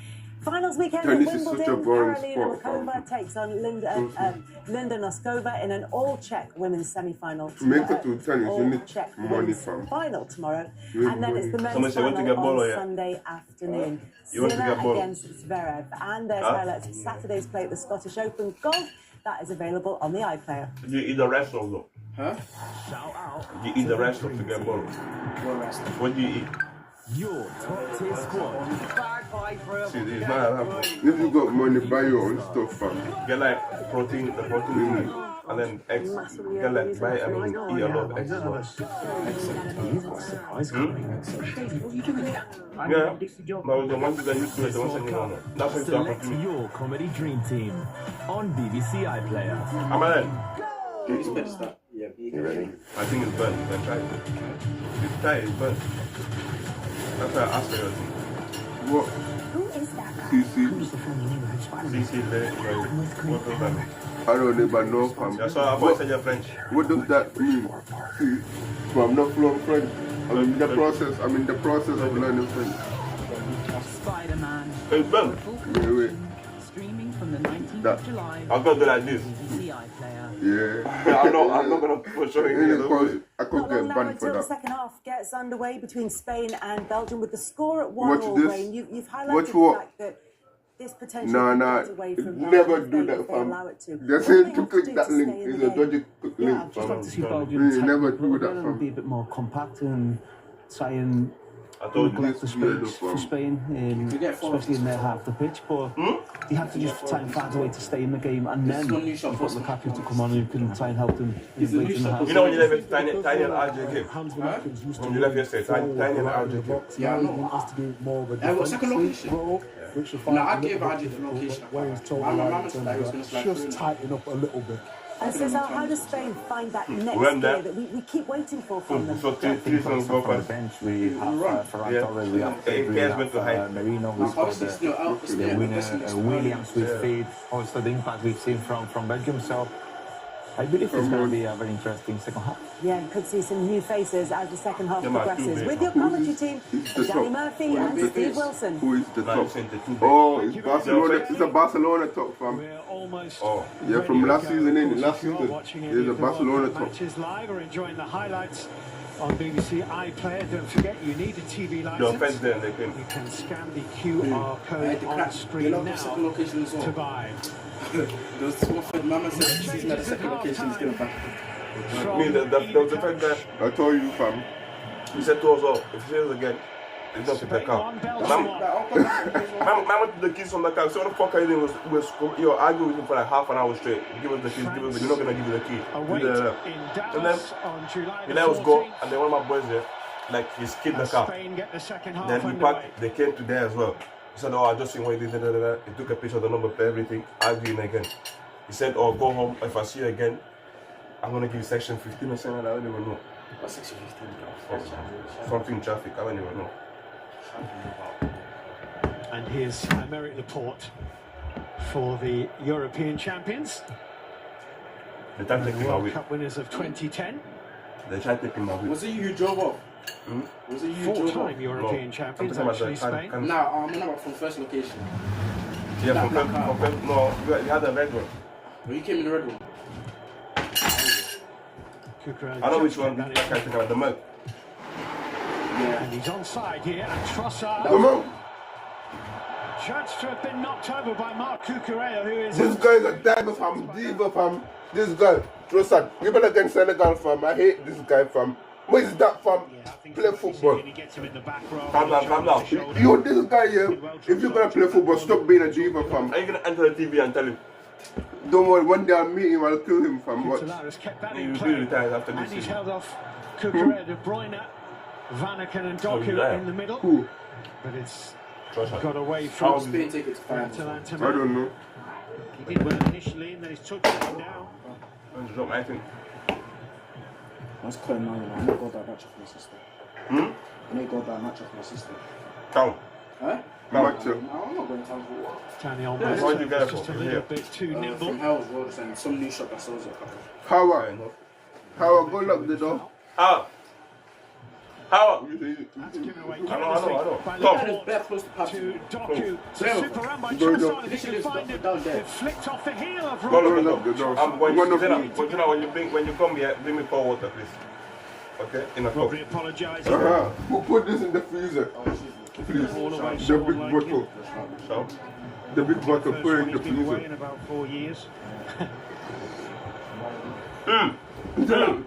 L: Finals weekend at Wimbledon, Karolina Muchova takes on Linda Noskova in an all-Czech women's semi-final.
C: Make it to tennis, you need money, fam.
L: Final tomorrow, and then it's the men's final on Sunday afternoon. Sinner against Zverev, and there's highlights of Saturday's play at the Scottish Open Golf. That is available on the iPlayer.
D: Do you eat the rest of them?
H: Huh?
B: Shout out.
D: Do you eat the rest of to get borrowed?
H: What rest?
D: What do you eat?
B: Your top tier squad.
D: See, it's not
C: If you got money, buy your own stuff, fam.
D: Get like the protein food, and then eggs. Get like eat a lot of eggs as well. Yeah, but the ones that used to it, the ones that you know. That's what
B: Select your comedy dream team on BBC iPlayer.
D: I'm in.
H: Who's best that? Yeah,
D: you ready? I think it's burnt. You can try it. It's tight, it's burnt. That's why I asked for your team.
C: What?
M: Who is that guy?
C: CC.
D: CC, what does that mean?
C: I don't even know, fam.
D: That's why I've always said you're French.
C: What does that mean? See, so I'm not fluent French. I'm in the process of learning French.
M: Spider-Man.
D: It's burnt.
C: Wait.
M: Streaming from the 19th of July.
D: I'm gonna do like this.
M: BBC iPlayer.
C: Yeah.
D: I'm not gonna push you.
C: I could get banned for
L: Until the
C: that.
L: second half gets underway between Spain and Belgium with the score at 1-1. Wayne, you've highlighted the fact that this potentially could get away from
C: never
L: Belgium
C: do
L: if
C: that,
L: they
C: fam.
L: allow it to.
C: They're saying to click that link. It's a dodgy link,
K: Yeah, I'd just like to see Belgium take
C: never
K: it a
C: do
K: little
C: that,
K: bit
C: fam.
K: and be a bit more compact and try and
D: I told you
K: neglect the space for Spain, especially in their half of the pitch. But you have to just try and find a way to stay in the game, and then you've got Lukaku to come on who can try and help them.
D: You know when you left yesterday, Tiny and RJ game? When you left yesterday, Tiny and RJ game?
H: Yeah, I know. What's second location? No, I gave RJ the location. My mama said I was going to slide
I: Just tighten up a little bit.
L: And so how does Spain find that next gear that we keep waiting for from them?
D: So three songs go
J: For the bench, we have Ferran Torres, we have Pedri, we have Merino, we've got the winner Williams with feet, also the impact we've seen from Belgium. So I believe it's going to be a very interesting second half.
L: Yeah, you could see some new faces as the second half progresses. With your commentary team, Danny Murphy and Steve Wilson.
C: Who is the top? Oh, it's Barcelona. It's a Barcelona top, fam.
G: Oh,
C: yeah, from last season in. Last season, there's a Barcelona top.
G: Matches live or enjoying the highlights on BBC iPlayer. Don't forget, you need a TV license. You can scan the QR code on screen now to buy.
H: Those two for Mama said she's not the second location is going to back.
D: Me, there was a fact that
C: I told you, fam.
D: He said to us all, if he says again, he's not to the car. Man went to the keys from the car. So what the fuck are you doing? Was arguing with him for like half an hour straight. Give us the keys, give us the, you're not gonna give you the key. And then he let us go, and then one of my boys there, like he skipped the car. Then he packed, they came to there as well. He said, oh, I just seen what he did, He took a picture of the number plate, everything, arguing again. He said, oh, go home, if I see you again, I'm gonna give you section 15 or something, I don't even know.
O: What's 6:15?
D: Something traffic, I don't even know.
F: And here's Aymeric Laporte for the European champions.
D: They tried to take him
F: World
D: away.
F: Cup winners of 2010.
D: They tried to take him away.
O: Was it you who drove off? Was it you who drove off?
F: Four-time European champions, actually, Spain.
O: Nah, I'm about from first location.
D: Yeah, from first, no, you had a red one.
O: Well, you came in the red one.
D: I know which one, I can't think about the milk.
F: Yeah. And he's onside here, and Trossard.
C: Come on.
F: Judged to have been knocked over by Marc Cucurella, who is...
C: This guy is a diver fam, diva fam. This guy, Trossard, we better against Senegal fam. I hate this guy fam. What is that fam? Play football.
D: Calm down.
C: Yo, this guy here, if you're gonna play football, stop being a diva fam.
D: Are you gonna enter the TV and tell him?
C: Don't worry, one day I'll meet him, I'll kill him fam. Watch.
D: You will be retired after
F: And
D: this
F: he's
D: season.
F: held off Cucurella, De Bruyne, Vanaken and Doku in the middle.
C: Who?
F: But it's
D: Trossard.
F: got away from
O: Spain tickets fine.
C: I don't know.
F: He did well initially, and then he's touched it now.
D: I think.
O: That's quite annoying. I never got that match off my sister. I never got that match off my sister.
D: Town.
O: Huh?
C: Match.
O: No, I'm not going to town for what?
F: Danny
O: Yeah,
F: almost
D: why did you get it
F: just a
D: from?
F: little
D: Yeah.
F: bit too nimble.
O: From Hell's Road and some new shop that sells it.
C: Howard, go lock the door.
D: How?
F: That's given away
D: I know.
F: by
D: Tom.
F: Laporte
O: Bear close to pass.
F: to Doku. Super run by
C: Go,
F: Trossard. If he
O: Literally,
F: can
O: it's
F: find it,
O: down there.
F: it flicked off the heel of
D: Go
F: Robert.
D: look
C: the door.
D: I'm going
C: One
D: to
C: of
D: dinner.
C: you.
D: But you know, when you come here, bring me cold water, please. Okay? In a cup.
F: Robbie apologising.
C: Who put this in the freezer? Please.
F: All the way,
C: The
F: someone
C: big
F: like
C: bottle.
F: him.
D: So,
C: The big bottle,
F: First
C: put it
F: one
C: in the
F: he's been away
C: freezer.
F: in about 4 years.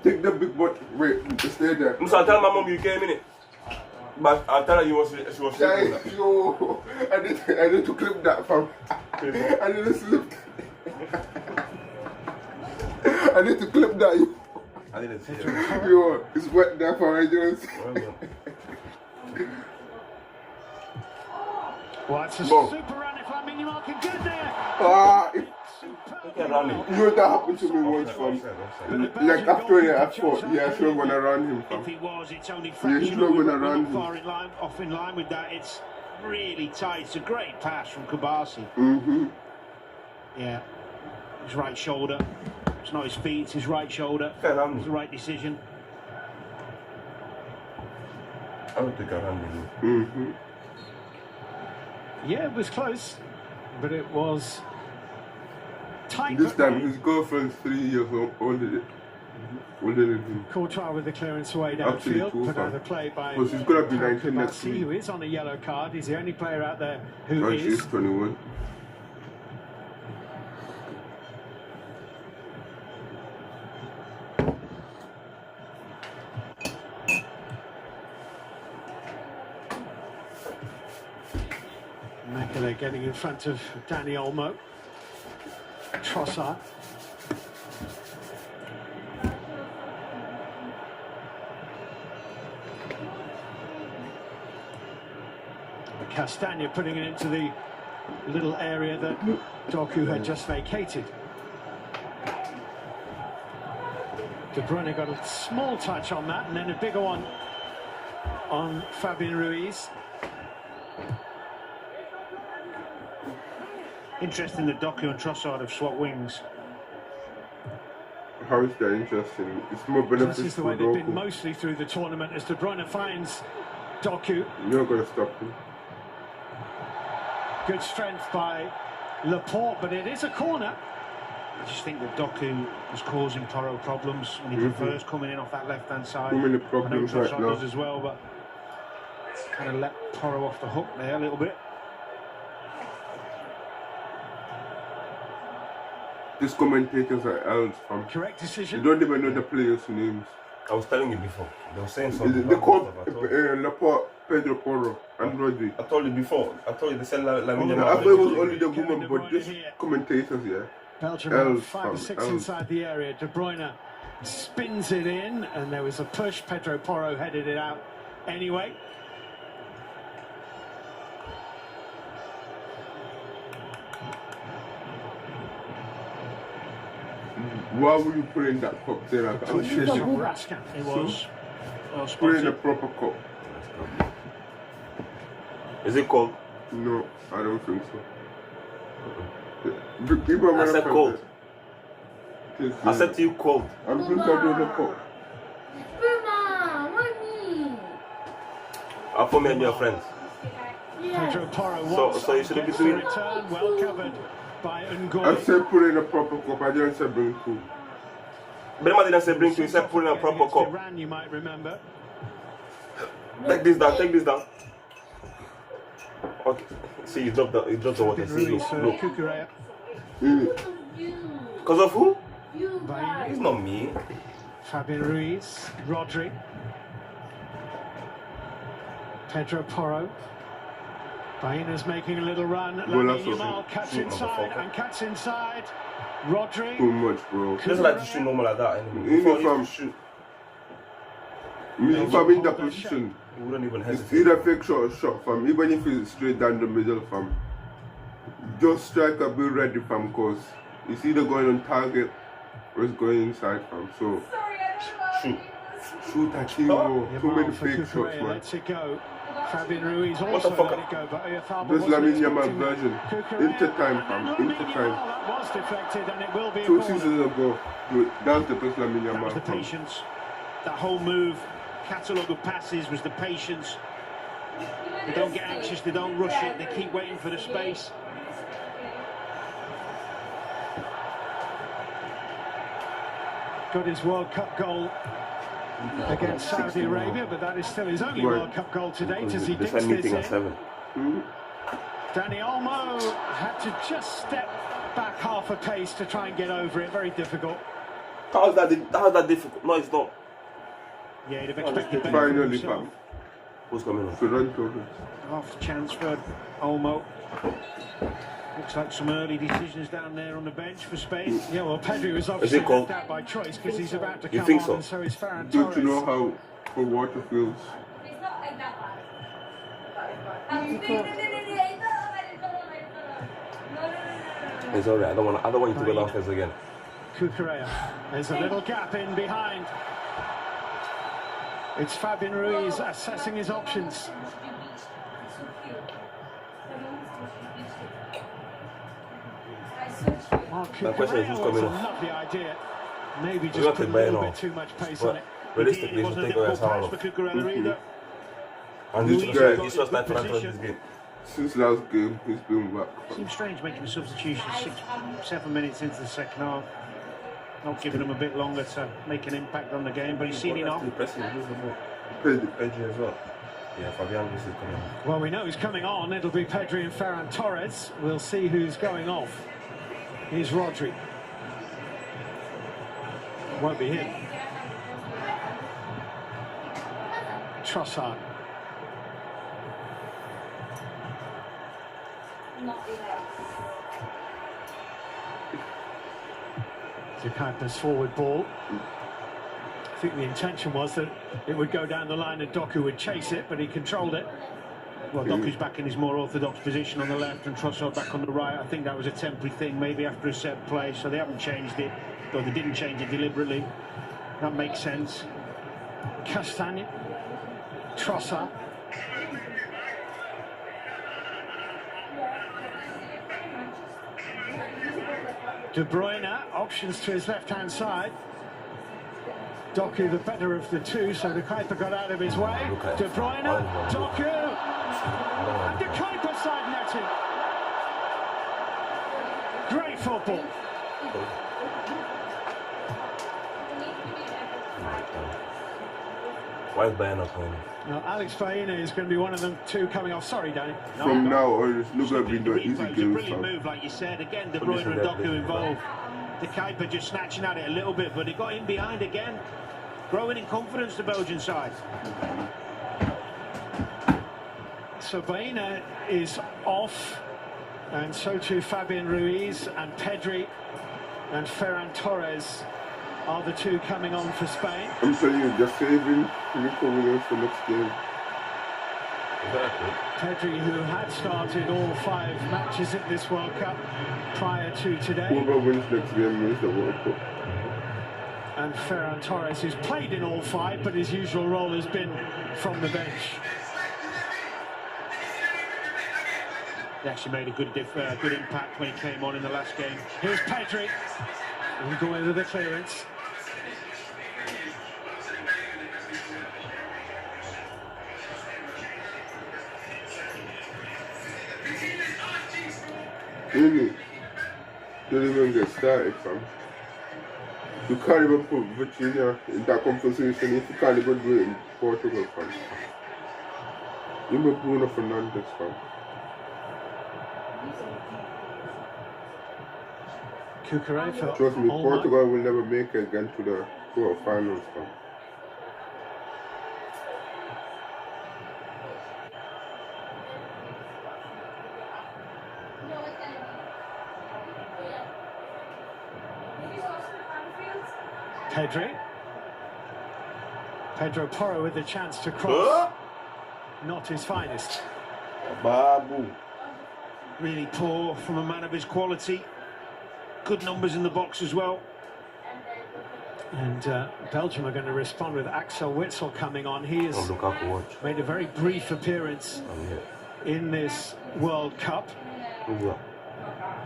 C: Take the big bottle. Wait, stay there.
D: I'll tell my mom you came in it. But I'll tell her she was sleeping.
C: Guys, yo, I need to clip that fam. I need to slip. I need to clip that. Yo.
D: I didn't see it.
C: Yo, it's wet there for my joints.
F: Well, it's a
C: Bro.
F: super run if Lamine Yamal can get there.
C: Ah,
D: Okay, running.
C: you know that happened to me once fam. Like after I thought, yeah, sure gonna run him
F: If
C: fam.
F: he was, it's only
C: Yeah, he's
F: fractional.
C: not
F: We're
C: gonna
F: not
C: run him.
F: far in line, off in line with that. It's really tight. It's a great pass from Kabasi. Yeah, his right shoulder. It's not his feet, it's his right shoulder. It's the right decision.
D: I don't think I ran with
F: Yeah, it was close, but it was tight.
C: This
F: but
C: time
F: right.
C: his girlfriend's 3 years older than him.
F: Courtois with the clearance away
C: Actually,
F: downfield,
C: two,
F: put out
C: fam.
F: the play by
C: Because he's gonna be 19 next
F: Kabasi,
C: week.
F: who is on a yellow card. He's the only player out there who
C: And
F: is.
C: she's 21.
F: Mekele getting in front of Danny Olmo. Trossard. Castagna putting it into the little area that Doku had just vacated. De Bruyne got a small touch on that, and then a bigger one on Fabian Ruiz. Interesting that Doku and Trossard have swapped wings.
C: How is that interesting? It's more
F: This
C: beneficial
F: is the
C: for
F: way they've been
C: Doku.
F: mostly through the tournament as De Bruyne finds Doku.
C: You're not gonna stop him.
F: Good strength by Laporte, but it is a corner. I just think that Doku was causing Porro problems, and he prefers coming in off that left-hand side.
C: Too many
F: I know
C: problems right
F: Trossard
C: now.
F: does as well, but kind of let Porro off the hook there a little bit.
C: These commentators are elves fam.
F: Correct decision.
C: You don't even know the players' names.
D: I was telling you before. They were saying something.
C: They
D: about
C: call
D: stuff.
C: Laporte, Pedro Porro, and Rodri.
D: I told you before. I told you they said Lamine
C: I
D: Yamal.
C: thought it was only the woman, but these commentators, yeah.
F: Belgium
C: elves,
F: have 5 or 6
C: elves.
F: inside the area. De Bruyne spins it in, and there was a push. Pedro Porro headed it out anyway.
C: Why were you putting that cup there? Like,
F: Push from Raskin, it was.
C: Play in a proper cup.
D: Is it cold?
C: No, I don't think so.
D: I said cold. I said to you cold.
C: I'm just doing the cup.
D: I'll put me and your friends.
F: Pedro Porro
D: So you shouldn't be doing it.
F: Well covered by Ngoy.
C: I said put in a proper cup, I didn't say bring two.
D: Benema didn't say bring two, he said put in a proper cup.
F: Iran, you might remember.
D: Take this down, take this down. Okay. See, you dropped the water. See, look. Because of who? It's not me.
F: Fabian Ruiz, Rodri. Pedro Porro. Baina's making a little run. Lamine Yamal cuts inside and cuts inside. Rodri.
C: Too much, bro.
D: Doesn't like to shoot normal like that anymore.
C: Even if I'm in that position,
D: you wouldn't even
C: it's
D: hesitate.
C: either fake shot or shot, fam. Even if it's straight down the middle, fam. Just strike a bit ready, fam, cause it's either going on target or it's going inside, fam. So shoot at you, too many fake shots, man.
F: Lets it go. Fabian Ruiz also let it go, but
C: this Lamine Yamal version, into time, fam, into time.
F: That was deflected, and it will be
C: 2 seasons ago, that was the best Lamine Yamal.
F: That was the patience. That whole move, catalogue of passes, was the patience. They don't get anxious, they don't rush it, they keep waiting for the space. Got his World Cup goal against Saudi Arabia, but that is still his only World Cup goal to date as he digs this in. Dani Olmo had to just step back half a pace to try and get over it. Very difficult.
D: How is that difficult? No, it's not.
F: Yeah, he'd have expected better.
C: Finally, fam.
D: Who's coming on?
F: Half chance for Olmo. Looks like some early decisions down there on the bench for Spain. Yeah, well, Pedri was obviously left out by choice because he's about to come on, and so is Ferran Torres.
C: Don't you know how for water feels?
D: It's alright. I don't want you to go downstairs again.
F: Cucurella. There's a little gap in behind. It's Fabian Ruiz assessing his options.
D: The question is who's coming off.
F: Lovely idea. Maybe just put a little bit too much pace on it.
D: Realistically, you should take away someone off. And this was like for this game.
C: Since last game, he's been back.
B: Seems strange making the substitution 6-7 minutes into the second half. Not giving him a bit longer to make an impact on the game, but he's seen enough.
D: Pedri as well. Yeah, Fabian is coming on.
F: Well, we know he's coming on. It'll be Pedri and Ferran Torres. We'll see who's going off. Here's Rodri. Won't be him. Trossard. Zakaipa's forward ball. I think the intention was that it would go down the line and Doku would chase it, but he controlled it. Well, Doku's back in his more orthodox position on the left and Trossard back on the right. I think that was a temporary thing, maybe after a set play, so they haven't changed it, or they didn't change it deliberately. That makes sense. Castagne, Trossard. De Bruyne, options to his left-hand side. Doku the better of the two, so De Kuiper got out of his way. De Bruyne, Doku, and De Kuiper side netting. Great football.
D: Why is Baena playing?
F: Now, Alex Baena is going to be one of them two coming off. Sorry, Danny.
C: From now on, it's not going to be no easy
B: It's a
C: game.
B: brilliant move, like you said. Again, De Bruyne and Doku involved. De Kuiper just snatching at it a little bit, but he got in behind again. Growing in confidence, the Belgian side.
F: So Baena is off, and so too Fabian Ruiz, and Pedri and Ferran Torres are the two coming on for Spain.
C: I'm telling you, just saving recovery for next game.
F: Pedri, who had started all 5 matches at this World Cup prior to today.
C: Whoever wins next game wins the World Cup.
G: And Ferran Torres, who's played in all 5, but his usual role has been from the bench. He actually made a good impact when he came on in the last game. Here's Pedri. He'll go in with the clearance.
C: Really? Don't even get started, fam. You can't even put Virginia in that conversation if you can't even do it in Portugal, fam. You make Bruno Fernandes, fam. Trust me, Portugal will never make it again to the quarterfinals, fam.
G: Pedro Porro with the chance to cross. Not his finest.
D: Babu.
G: Really poor from a man of his quality. Good numbers in the box as well. And Belgium are going to respond with Axel Witsel coming on. He has made a very brief appearance in this World Cup.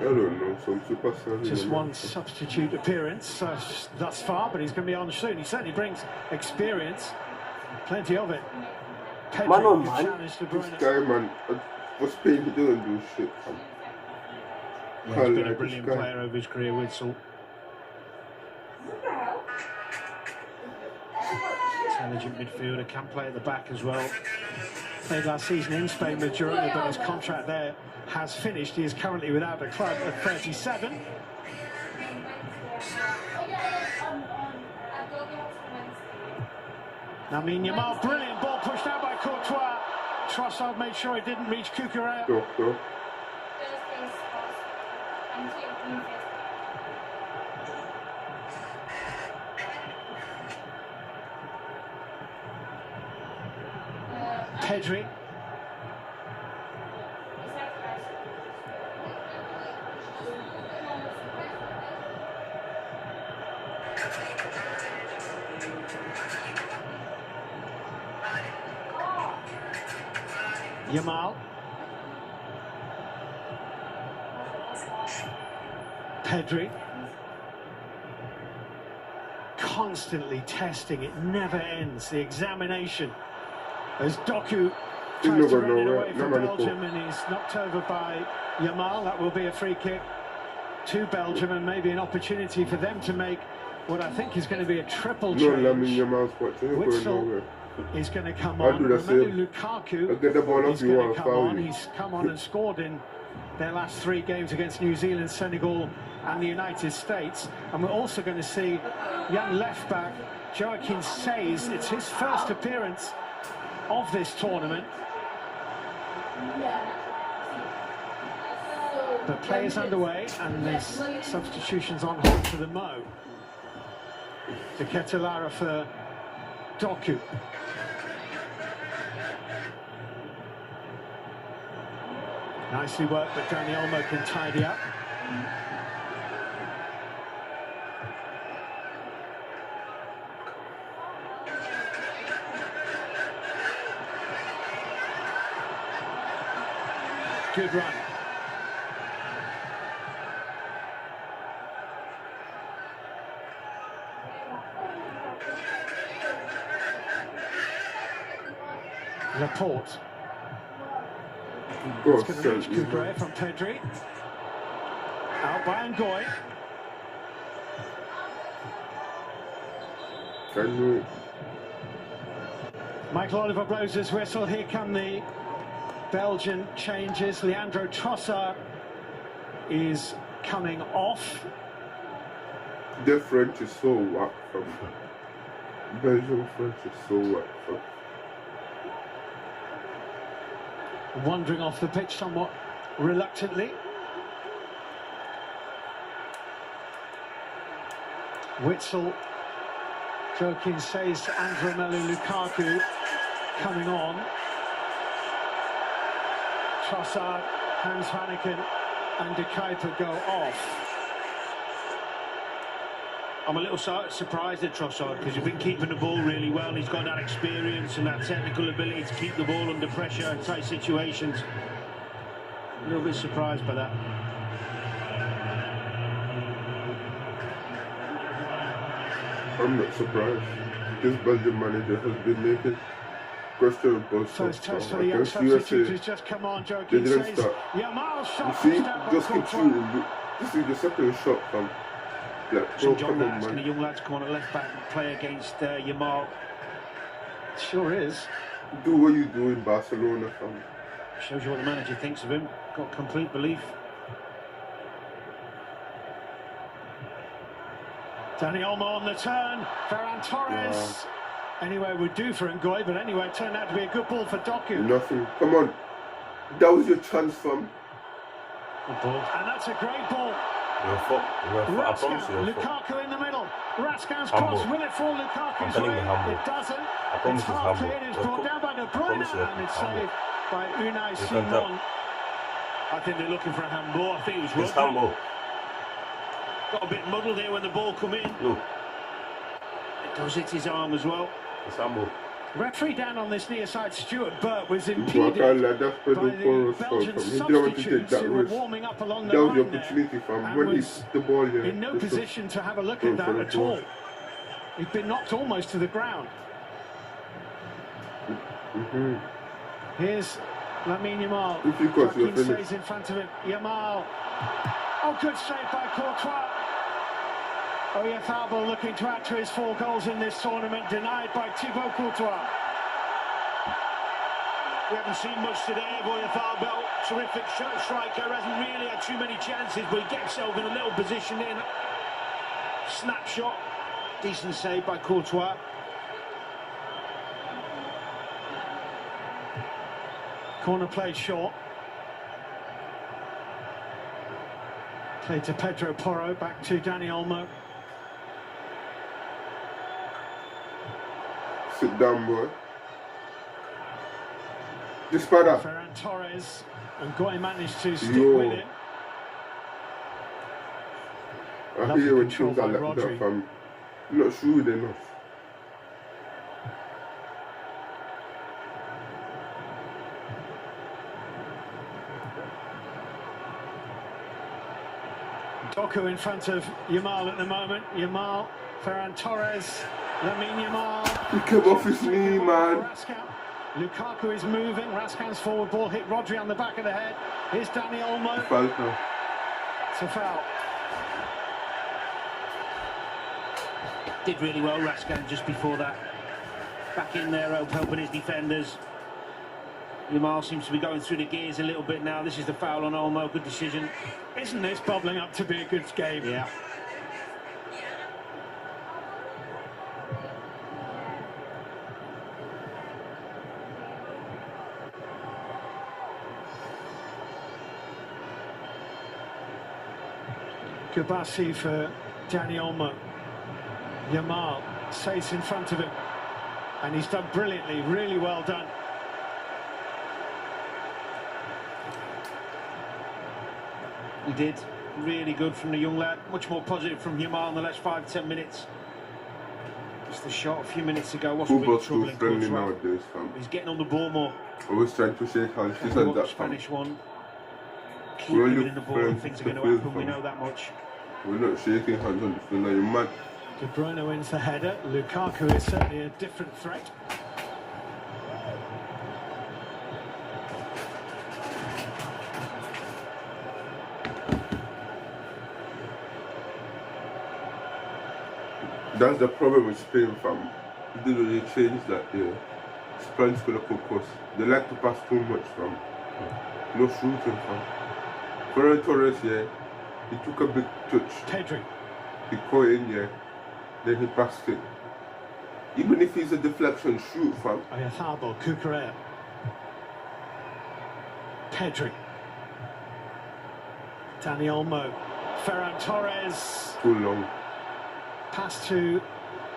C: I don't know, some superstars.
G: Just one substitute appearance thus far, but he's going to be on soon. He certainly brings experience, plenty of it.
C: Man, this guy, man, for Spain, he doesn't do shit, man.
G: Yeah, he's been a brilliant player over his career, Witsel. Intelligent midfielder, can play at the back as well. Played last season in Spain with Girona, but his contract there has finished. He is currently without a club at 37. Lamine Yamal, brilliant ball pushed out by Courtois. Trossard made sure he didn't reach Cucurella. Pedri. Yamal. Pedri. Constantly testing, it never ends. The examination as Doku tries to run it away from Belgium, and he's knocked over by Yamal. That will be a free kick to Belgium, and maybe an opportunity for them to make what I think is going to be a triple change. Witsel is going to come on. Romelu Lukaku is going to come on. He's come on and scored in their last 3 games against New Zealand, Senegal and the United States. And we're also going to see young left-back Joaquin Seys. It's his first appearance of this tournament. The play is underway, and there's substitutions on hold for the Mo. To Ketelara for Doku. Nicely worked, but Dani Olmo can tidy up. Good run. Laporte. It's going to reach Cucurella from Pedri. Out by Ngoy. Michael Oliver blows his whistle. Here come the Belgian changes. Leandro Trossard is coming off.
C: The French is so whack from Belgium. French is so whack from.
G: Wandering off the pitch somewhat reluctantly. Witsel, Joaquin Seys and Romelu Lukaku coming on. Trossard, Hans Vanaken and De Kuyper go off.
B: I'm a little surprised at Trossard because he's been keeping the ball really well and he's got that experience and that technical ability to keep the ball under pressure in tight situations. A little bit surprised by that.
C: I'm not surprised. This Belgian manager has been making questionable stuff.
G: First test for the young substitute has just come on, Joe.
C: They didn't start. You see, just keep shooting. This is the second shot from. Yeah,
B: Some young lads come on at left back and play against Yamal.
G: Sure is.
C: Do what you do in Barcelona, fam.
B: Shows you what the manager thinks of him. Got complete belief.
G: Dani Olmo on the turn. Ferran Torres. Wow. Anyway, we're due for Ngoy, but anyway, it turned out to be a good ball for Doku.
C: Nothing. Come on. That was your chance, fam.
G: Good ball. And that's a great ball.
D: I promise you.
G: Lukaku in the middle. Rascan's cross. Will it fall Lukaku's way? It doesn't. It's half cleared. It's brought down by De Bruyne. And it's saved by Unai Simon.
B: I think they're looking for a handball. I think it was Rodri.
D: It's handball.
B: Got a bit muddled there when the ball come in.
D: Look.
B: It does hit his arm as well.
D: It's handball.
G: Referee down on this near side, Stuart Burt, was impeded by the Belgian substitutes who were warming up along the line there, and was in no position to have a look at that at all. He'd been knocked almost to the ground. Here's Lamine Yamal. Joaquin stays in front of him. Yamal. Oh, good save by Courtois. Oyarzabal looking to add to his 4 goals in this tournament, denied by Thibaut Courtois.
B: We haven't seen much today of Oyarzabal. Terrific striker, hasn't really had too many chances, but he gets himself in a little position in. Snapshot, decent save by Courtois.
G: Corner played short. Played to Pedro Porro, back to Dani Olmo.
C: Sit down, boy. Dispara.
G: Ferran Torres, and Ngoy managed to stick with it.
C: I hear when things are like that, fam. Not shrewd enough.
G: Doku in front of Yamal at the moment. Yamal, Ferran Torres, Lamine Yamal.
C: He came off his knee, man.
G: Lukaku is moving. Rascan's forward ball hit Rodri on the back of the head. Here's Dani Olmo. It's a foul.
B: Did really well, Rascan, just before that. Back in there, helping his defenders. Yamal seems to be going through the gears a little bit now. This is the foul on Olmo. Good decision.
G: Isn't this bubbling up to be a good game?
B: Yeah.
G: Gabassi for Dani Olmo. Yamal stays in front of him. And he's done brilliantly, really well done.
B: He did. Really good from the young lad. Much more positive from Yamal in the last 5-10 minutes. Just a shot a few minutes ago. Wasn't really troubling
C: friendly nowadays, fam.
B: He's getting on the ball more.
C: I was trying to shake hands. This and that,
B: Spanish one. Keep giving the ball and things are going to happen. We know that much.
C: We're not shaking hands on the field. Now you're mad.
G: De Bruyne wins the header. Lukaku is certainly a different threat.
C: That's the problem with Spain, fam. They didn't really change that, yeah. Spain's gonna focus. They like to pass too much, fam. No shooting, fam. Ferran Torres, yeah, he took a big touch.
G: Pedri.
C: He caught in, yeah. Then he passed it. Even if he's a deflection, shoot, fam.
G: Oyarzabal, Cucurella. Pedri. Dani Olmo. Ferran Torres.
C: Too long.
G: Pass to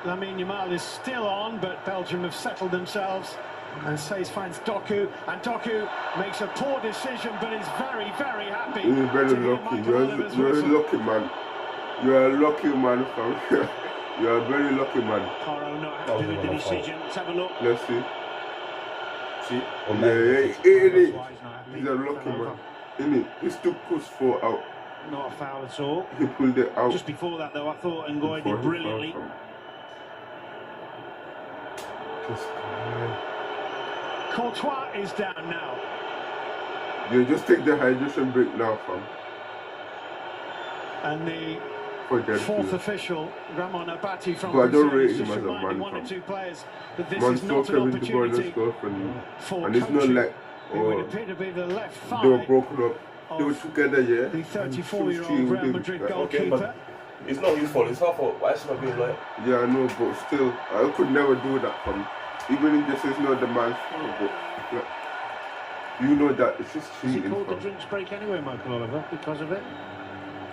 G: Lamine Yamal is still on, but Belgium have settled themselves. And Says finds Doku, and Doku makes a poor decision, but is very, very happy.
C: You're very lucky. You're lucky, man. You're a lucky man, fam. You're a very lucky man.
B: Porro not happy with the decision. Let's have a look.
C: Let's see.
D: See?
C: He's a lucky man. Innit? He's too push for out.
B: Not a foul at all.
C: He pulled it out.
B: Just before that, though, I thought Ngoy did brilliantly. Courtois is down now.
C: Yeah, just take the hydration break now, fam.
B: And the fourth official, Ramon Abati from
C: but I don't
B: Brazil,
C: rate
B: is
C: him
B: just
C: as a
B: reminding
C: man,
B: one or
C: fam.
B: two players that this
C: Man
B: is not an opportunity for
C: and it's not
B: coaching.
C: like
B: It would appear to be the left thigh.
C: they were broken up. They were together, yeah.
B: The 34-year-old Real Madrid goalkeeper.
D: Okay, it's not his fault, it's her fault. Why is she not being like?
C: Yeah, I know, but still, I could never do that, fam. Even if this is not the man's fault, but like, you know that it's just cheating.
B: Has he called the drinks break anyway, Michael Oliver, because of it?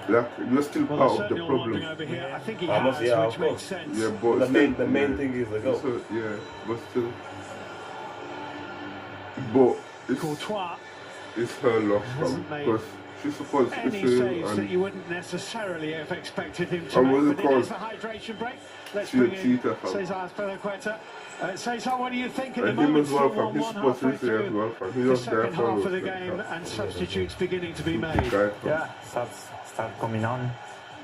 C: Like, you're still part of the problem.
B: Over here. I think he
D: has,
B: has, which makes sense.
C: Yeah, but
D: the main thing is the goal.
C: So, yeah, but still. But it's,
B: Courtois
C: it's her loss, fam. Because she's supposed to
B: any saves that you wouldn't necessarily have expected him to make, but it is the hydration break. Let's bring in Cesar Azpilicueta. Cesar, what do you think at the moment?
C: Well, fam. He's supposed to say as well, fam. He
B: The
C: was there
B: second
C: for
B: half of the game and substitutes beginning to be made.
J: Yeah, start coming on.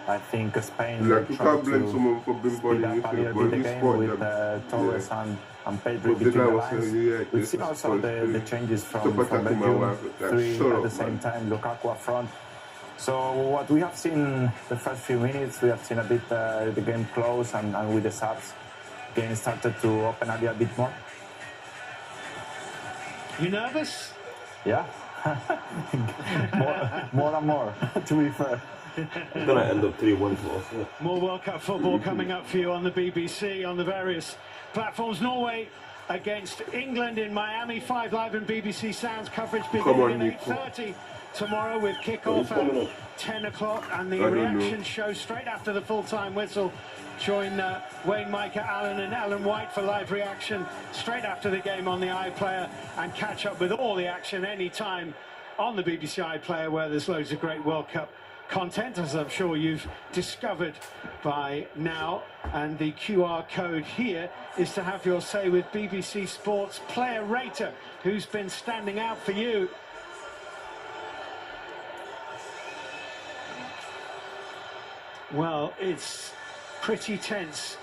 J: I think Spain
C: like, you
J: tried
C: can't blame
J: to
C: someone for being
J: speed up a little bit the game with Torres and Pedri between the lines. We've seen also the changes from Belgium, three at the same time, Lukaku up front. So what we have seen the first few minutes, we have seen a bit the game close and with the subs, game started to open a little bit more.
B: You nervous?
J: Yeah, more and more, to be fair.
D: It's going to end up 3-1 for us. Yeah.
B: More World Cup football coming up for you on the BBC, on the various platforms. Norway against England in Miami. 5 Live and BBC Sounds coverage beginning at 8:30 tomorrow with kick-off at 10 o'clock. And the reaction show straight after the full-time whistle. Join Wayne, Micah, Allen and Ellen White for live reaction straight after the game on the iPlayer, and catch up with all the action anytime on the BBC iPlayer, where there's loads of great World Cup content, as I'm sure you've discovered by now. And the QR code here is to have your say with BBC Sports Player Rater, who's been standing out for you. Well, it's pretty tense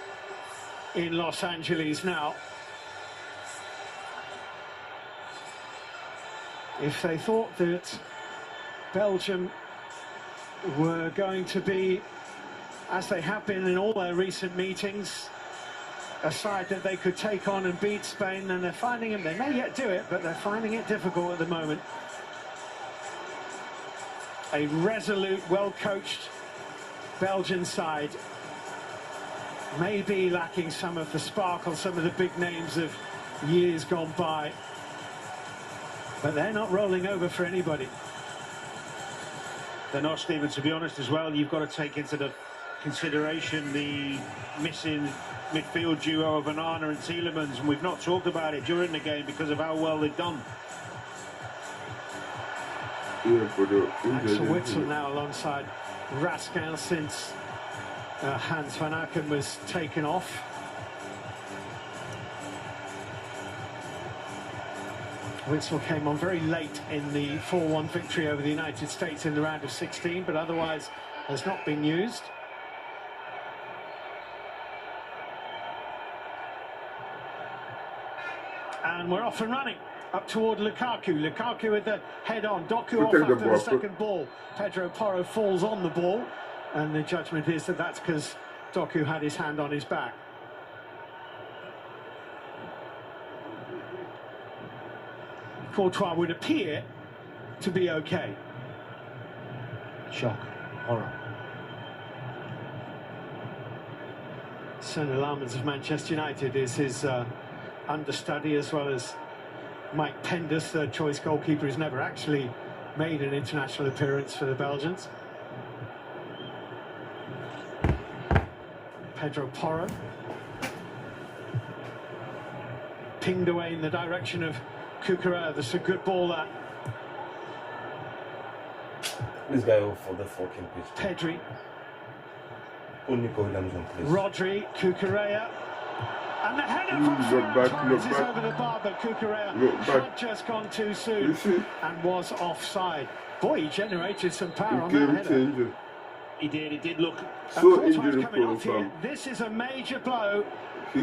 B: in Los Angeles now. If they thought that Belgium were going to be, as they have been in all their recent meetings, a side that they could take on and beat Spain, and they're finding them, they may yet do it, but they're finding it difficult at the moment. A resolute, well-coached Belgian side may be lacking some of the sparkle, some of the big names of years gone by, but they're not rolling over for anybody. They're not, Stephen, to be honest as well. You've got to take into the consideration the missing midfield duo of Onana and Tielemans, and we've not talked about it during the game because of how well they've done.
C: Axel
B: Witsel now alongside Rascal since Hans van Aken was taken off. Witsel came on very late in the 4-1 victory over the United States in the round of 16, but otherwise has not been used. And we're off and running up toward Lukaku. Lukaku with the head on. Doku off after the second ball. Pedro Porro falls on the ball, and the judgment is that that's because Doku had his hand on his back. Courtois would appear to be okay. Shock, horror. Sonny Lamans of Manchester United is his understudy, as well as Mike Penders, third choice goalkeeper, who's never actually made an international appearance for the Belgians. Pedro Porro pinged away in the direction of Cucurella. That's a good ball, that.
D: This guy off for the fucking pitch.
B: Pedri. Rodri, Cucurella. And the header from Ferran Torres is over the bar, but Cucurella had just gone too soon and was offside. Boy, he generated some power on that header.
C: Changer.
B: He did look.
C: So injury prone,
B: here. This is a major blow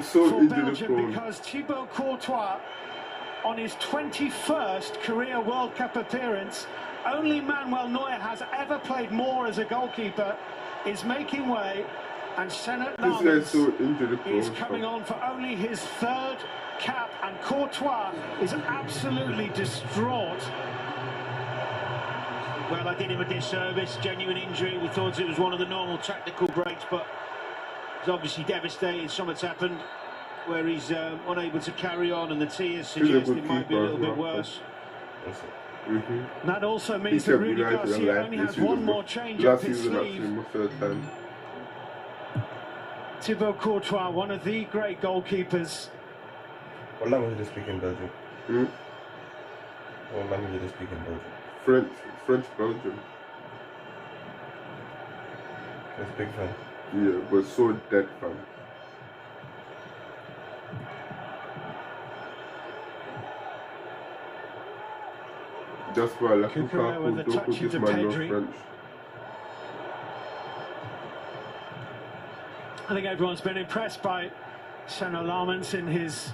C: so
B: for Belgium because Thibaut Courtois, on his 21st career World Cup appearance, only Manuel Neuer has ever played more as a goalkeeper, is making way, and Senat Lammens is coming on for only his third cap, and Courtois is absolutely distraught.
P: Well, I did him a disservice, genuine injury. We thought it was one of the normal tactical breaks, but he's obviously devastated. Something's happened where he's unable to carry on, and the tears suggest it might be a little bit worse.
B: That also means that Rudy Garcia only has one more change up his sleeve. Thibaut Courtois, one of the great goalkeepers.
D: What language do they speak in Belgium? What language do they speak in Belgium?
C: French Belgium.
D: They speak French?
C: Yeah, but so dead, fam. Just why Lukaku don't put this man no French.
B: I think everyone's been impressed by Senat Lammens in his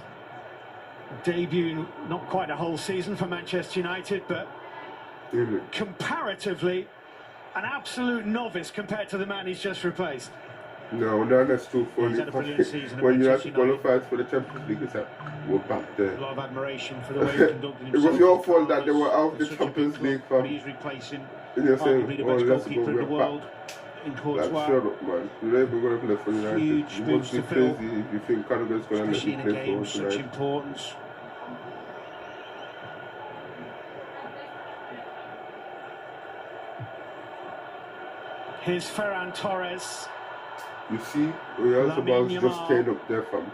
B: debut, not quite a whole season for Manchester United, but comparatively an absolute novice compared to the man he's just replaced.
C: No, that's too funny.
P: He's had a brilliant season.
C: When you have to qualify for the Champions League, it's like, we're back there.
P: A lot of admiration for the way he conducted himself.
C: It was your fault that they were out of the Champions League, fam.
P: He's replacing
C: arguably
P: the best goalkeeper in the world in Courtois.
C: Like, shut up, man. You're never going to play for United.
P: Huge
C: You
P: boots
C: must be
P: to fill,
C: crazy if you think Canada's going to let
P: especially
C: you
P: in a
C: play
P: game
C: for
P: of
C: us
P: such
C: tonight.
P: importance.
B: Here's Ferran Torres.
C: You see, Oyarzabal just stayed up there, fam.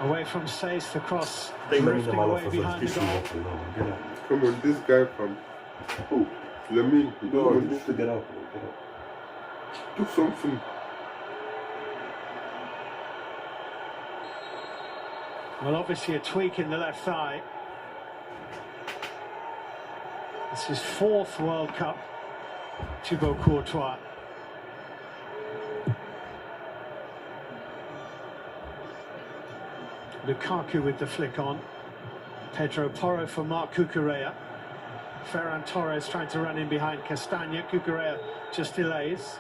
B: Away from Sace, the cross
D: They
B: drifting away behind the goal.
C: Come on, this guy, fam. Oh, Lamine, you don't want
D: this to get out.
C: do something.
B: Well, obviously a tweak in the left thigh. It's his fourth World Cup, Thibaut Courtois. Lukaku with the flick on. Pedro Porro for Marc Cucurella. Ferran Torres trying to run in behind Castagna. Cucurella just delays.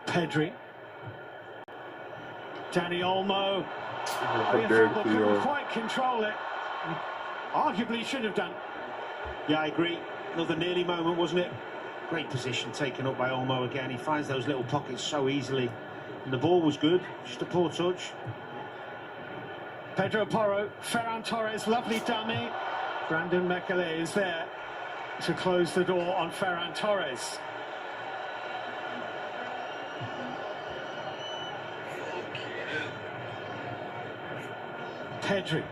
B: Pedri. Dani Olmo. Couldn't quite control it. Arguably should have done.
P: Yeah, I agree. Another nearly moment, wasn't it? Great position taken up by Olmo again. He finds those little pockets so easily. And the ball was good, just a poor touch.
B: Pedro Porro, Ferran Torres, lovely dummy. Brandon Mekele is there to close the door on Ferran Torres. Pedri.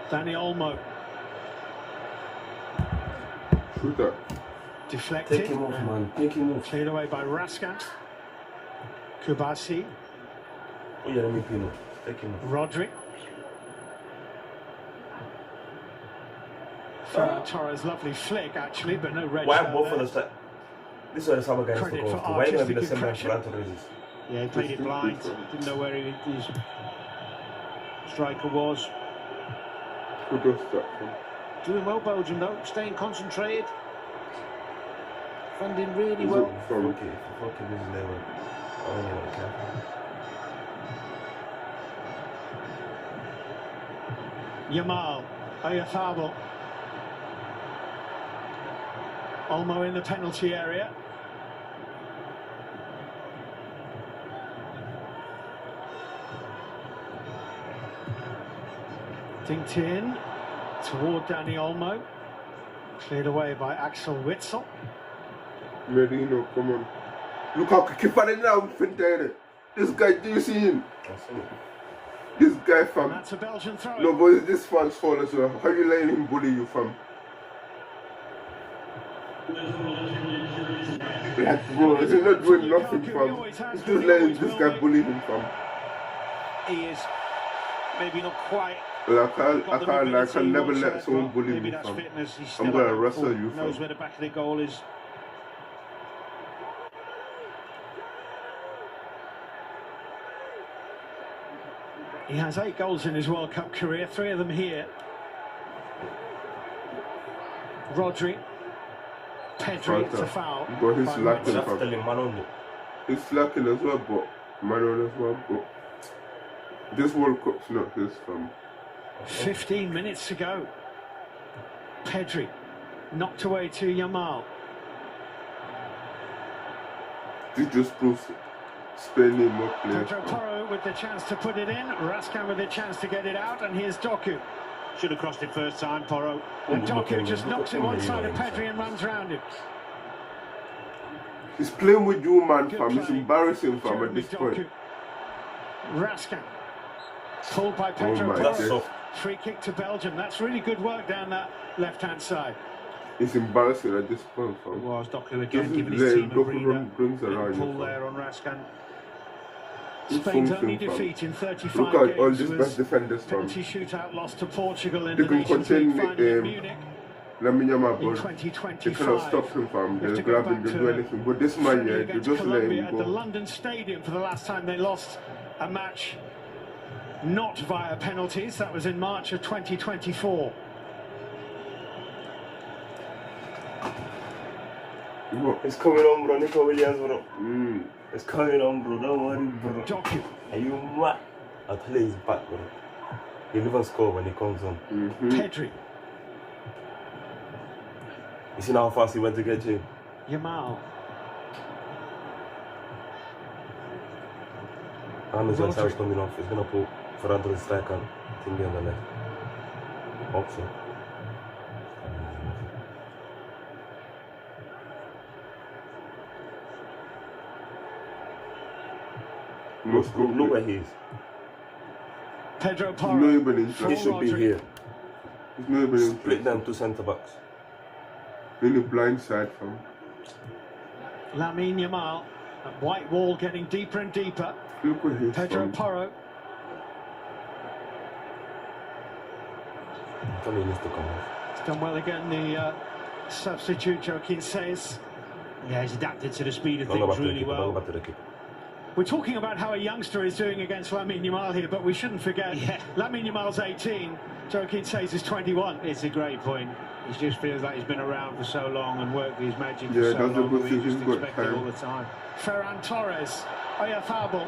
B: Dani Olmo.
C: Shooter.
B: Deflected.
D: Take him off, man. Take him off.
B: Cleared away by Raskan. Kubasi.
D: Oh, yeah, let me pin him. Take him off.
B: Rodri. Ferran Torres, lovely flick actually, but no red.
D: Why both of the start? This is the summer guys
B: Credit
D: for
B: for
D: Why not be the
B: artistic
D: same man
B: impression.
D: for Torres?
P: Yeah, he played it blind. Didn't know where his striker was.
C: Who does that, fam?
P: Doing well, Belgium, though. Staying concentrated. Defending really well.
D: Okay, fucking this level. Oh, yeah, careful.
B: Yamal, Oyarzabal. Olmo in the penalty area. Dinked in toward Dani Olmo. Cleared away by Axel Witsel.
C: Merino, come on. Look how keep on it now, Fintere. This guy, do you see him? This guy from...
P: That's a Belgian throw.
C: No, but it's this fan's fault as well. How you letting him bully you from? Like, bro, he's not doing nothing from. He's just letting this guy bully him from.
P: He is maybe not quite.
C: Well, I can never let someone bully me from. I'm gonna wrestle you from.
P: Knows where the back of the goal is. He has 8 goals in his World Cup career, 3 of them here. Rodri, Pedri to foul.
C: But he's lacking from. He's slacking as well, but Manon as well, but this World Cup's not his from.
P: 15 minutes to go. Pedri knocked away to Yamal.
C: This just proves Spain need more players.
P: Pedro Porro with the chance to put it in. Raskan with the chance to get it out, and here's Doku.
F: Should have crossed it first time, Porro.
P: And Doku just knocks it one side of Pedri and runs round him.
C: He's playing with you, man, fam. It's embarrassing, fam, at this point.
P: Raskan pulled by Pedro Porro. Free kick to Belgium. That's really good work down that left-hand side.
C: It's embarrassing at this point, fam.
P: It was Doku again giving his team a breather. Pull there on Raskan. Spain's only defeat in 35
C: Look at
P: games
C: all these best defenders, fam.
P: penalty shootout loss to Portugal in
C: they
P: the
C: can
P: Nations League final in
C: contain
P: Munich.
C: Lamine Yamal,
P: In
C: but
P: 2025.
C: they cannot stop him, fam. They're grabbing, they do anything. But this man, yeah, they just let him
P: At the
C: go.
P: London Stadium for the last time they lost a match not via penalties. That was in March of 2024.
D: It's coming on, bro. Nico Williams, bro. It's coming on, bro. Don't worry, bro.
P: Doku.
D: Are you mad? I'll tell you he's back, bro. He'll even score when he comes on.
P: Pedri.
D: You see how fast he went to get you?
P: Yamal.
D: And as well, Sar's coming off. He's going to put Ferrando the striker thingy on the left. Option. Look where he is.
P: Pedro Porro.
D: He should be here.
C: He's not even
D: split them to centre backs.
C: In the blind side from.
P: Lamine Yamal. That white wall getting deeper and deeper.
C: Look where he's
P: Pedro
C: from.
P: Porro.
D: He needs to come off.
P: It's done well again, the substitute, Joaquin says.
F: Yeah, he's adapted to the speed of things really well.
P: We're talking about how a youngster is doing against Lamine Yamal here, but we shouldn't forget Lamine Yamal's 18, Joaquin says is 21.
F: It's a great point. He just feels like he's been around for so long and worked his magic for
C: Yeah,
F: so
C: that's a
F: long.
C: good
F: We
C: thing.
F: just
C: He's got
F: expect it
C: time.
F: all the time.
P: Ferran Torres. Oyarzabal.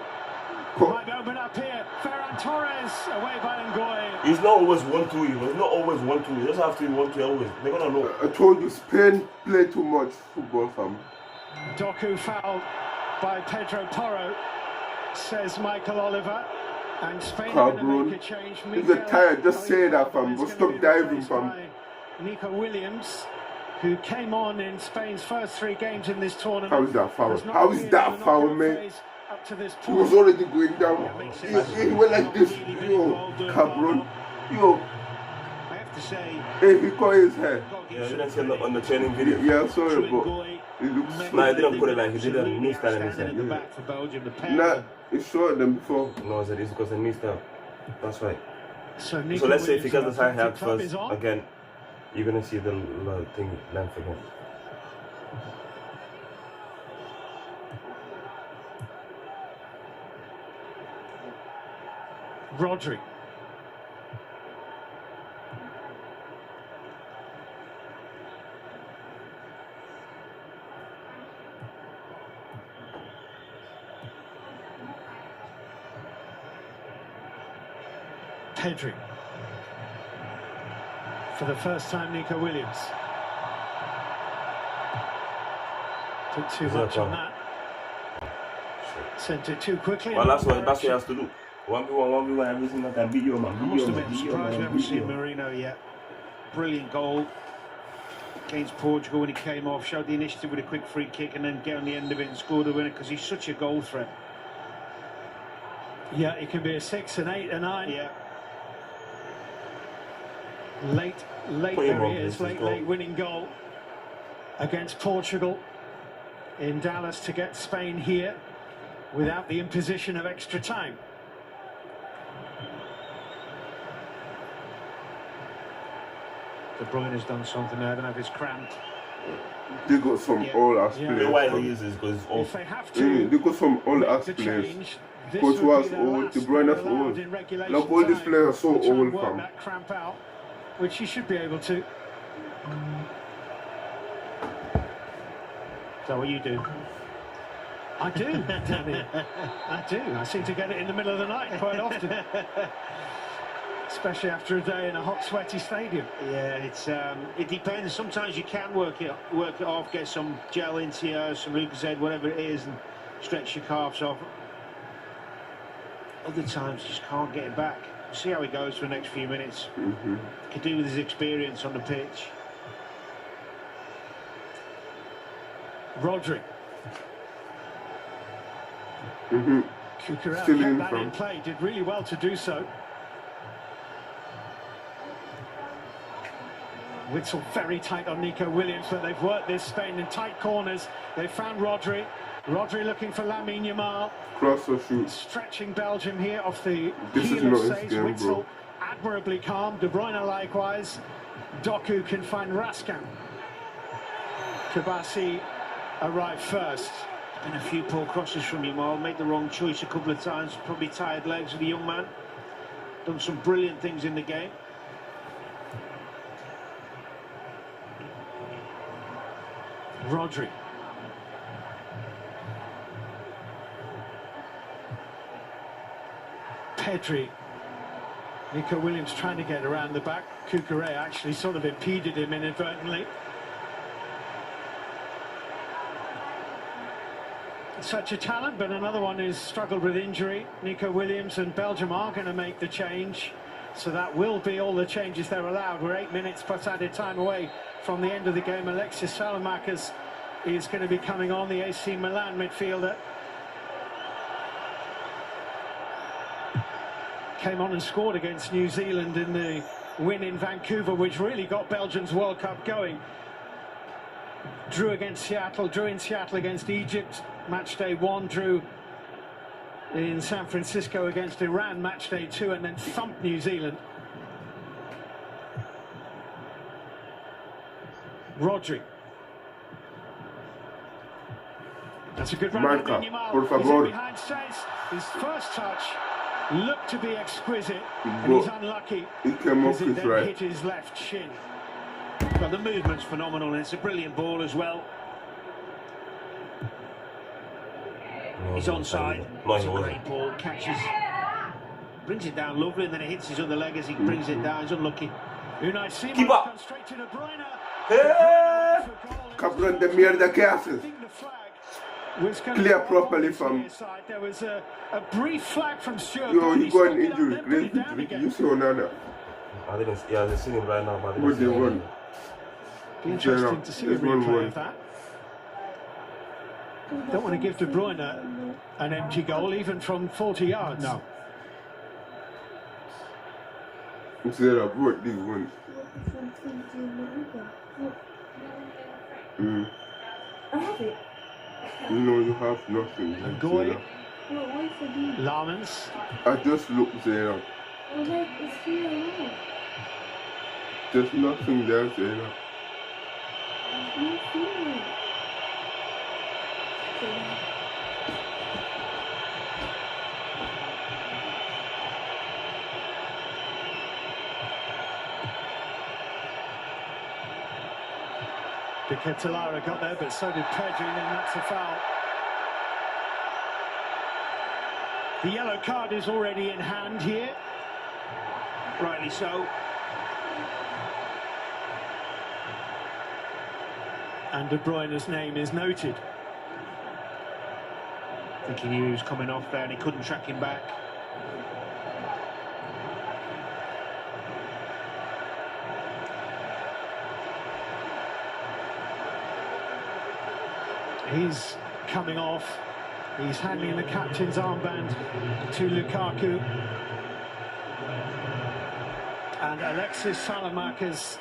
P: Might open up here. Ferran Torres away by Ngoy.
D: He's not always 1-2. He's not always 1-2. He doesn't have to be 1-2 always. They're going to know.
C: I told you, Spain play too much football, fam.
P: Doku fouled by Pedro Porro, says Michael Oliver. And Spain are going to make a change.
C: He's a tired, just say that, fam. But stop diving, fam.
P: Nico Williams, who came on in Spain's first 3 games in this tournament.
C: How is that foul? How is that foul, mate?
P: Up to this
C: He was already going down. He went like this. Yo, cabron. Yo.
P: I have to say.
C: Hey, he caught his head.
D: Yeah, you didn't see it on the training video.
C: Yeah, sorry, but he looks.
D: No, he didn't put it like he did a knee stand in his head.
C: Nah, he showed them before.
D: No, I said it's because of knee stand. That's right.
P: So
D: let's say if he gets the side hand first again, you're gonna see the thing length again.
P: Rodri. Pedri. For the first time, Nico Williams. Took too much on that. Sent it too quickly.
D: Well, that's what he has to do. 1v1, everything that can beat you, man.
P: I must admit, I'm surprised we haven't seen Marino yet. Brilliant goal against Portugal when he came off, showed the initiative with a quick free kick and then get on the end of it and score the winner because he's such a goal threat. Yeah, it can be a 6, an 8, a 9.
B: Yeah.
P: Late there he is, late winning goal against Portugal in Dallas to get Spain here without the imposition of extra time. De Bruyne has done something there, I don't know if it's cramped.
C: They got some old-ass players.
D: The way he uses because it's old.
C: They got some old-ass players. Coach was old, De Bruyne's old. Like all these players are so old, fam.
P: That cramp out, which he should be able to. Is that what you do? I do, Danny. I do. I seem to get it in the middle of the night quite often. Especially after a day in a hot, sweaty stadium.
B: Yeah, it depends. Sometimes you can work it off, get some gel into you, some Lucozade, whatever it is, and stretch your calves off. Other times, just can't get it back. See how he goes for the next few minutes. Could do with his experience on the pitch.
P: Rodri. Cucurella
C: Still
P: kept
C: in
P: that
C: from.
P: in play, did really well to do so. Witzel very tight on Nico Williams, but they've worked this Spain in tight corners. They found Rodri. Rodri looking for Lamine Yamal.
C: Cross or shoot.
P: Stretching Belgium here off the
C: This is
P: heel
C: not
P: of
C: his
P: Says.
C: game,
P: Witzel
C: bro.
P: admirably calm. De Bruyne likewise. Doku can find Raskan. Kabasi arrived first.
B: And a few poor crosses from Yamal. Made the wrong choice a couple of times. Probably tired legs of the young man. Done some brilliant things in the game.
P: Rodri. Pedri. Nico Williams trying to get around the back. Cucurella actually sort of impeded him inadvertently. Such a talent, but another one who's struggled with injury. Nico Williams, and Belgium are going to make the change. So that will be all the changes they're allowed. We're 8 minutes plus added time away from the end of the game. Alexis Salamakers is going to be coming on, the AC Milan midfielder. Came on and scored against New Zealand in the win in Vancouver, which really got Belgium's World Cup going. Drew against Seattle, drew in Seattle against Egypt, match day 1, drew in San Francisco against Iran, match day 2, and then thumped New Zealand. Rodri. That's a good run.
C: Marca, por favor.
P: He's in behind Says. His first touch looked to be exquisite, and he's unlucky because it then hit his left shin.
B: Well, the movement's phenomenal, and it's a brilliant ball as well. He's onside. It's a great ball. Catches, brings it down lovely, and then it hits his other leg as he brings it down. He's unlucky.
P: Unai Simon comes straight to De Bruyne.
C: Cabrón de mierda, ¿qué haces? Clear properly from.
P: There was a brief flag from Stuart.
C: Yo, he got an injury. Great injury. You see Onana.
D: I didn't. Yeah, I've seen him right now, but I
C: What they won?
P: Be interesting to see a replay of that. Don't want to give De Bruyne an empty goal, even from 40 yards.
K: No.
C: Zero, what they won?
M: I have it.
C: No, you have nothing.
P: Goy.
M: What
P: Lamens.
C: I just looked there.
M: It's here.
C: There's nothing there, Zayna.
P: De Ketelaere got there, but so did Pedri, and that's a foul. The yellow card is already in hand here.
B: Rightly so.
P: And De Bruyne's name is noted.
B: I think he knew he was coming off there and he couldn't track him back.
P: He's coming off. He's handing the captain's armband to Lukaku. And Alexis Salamakers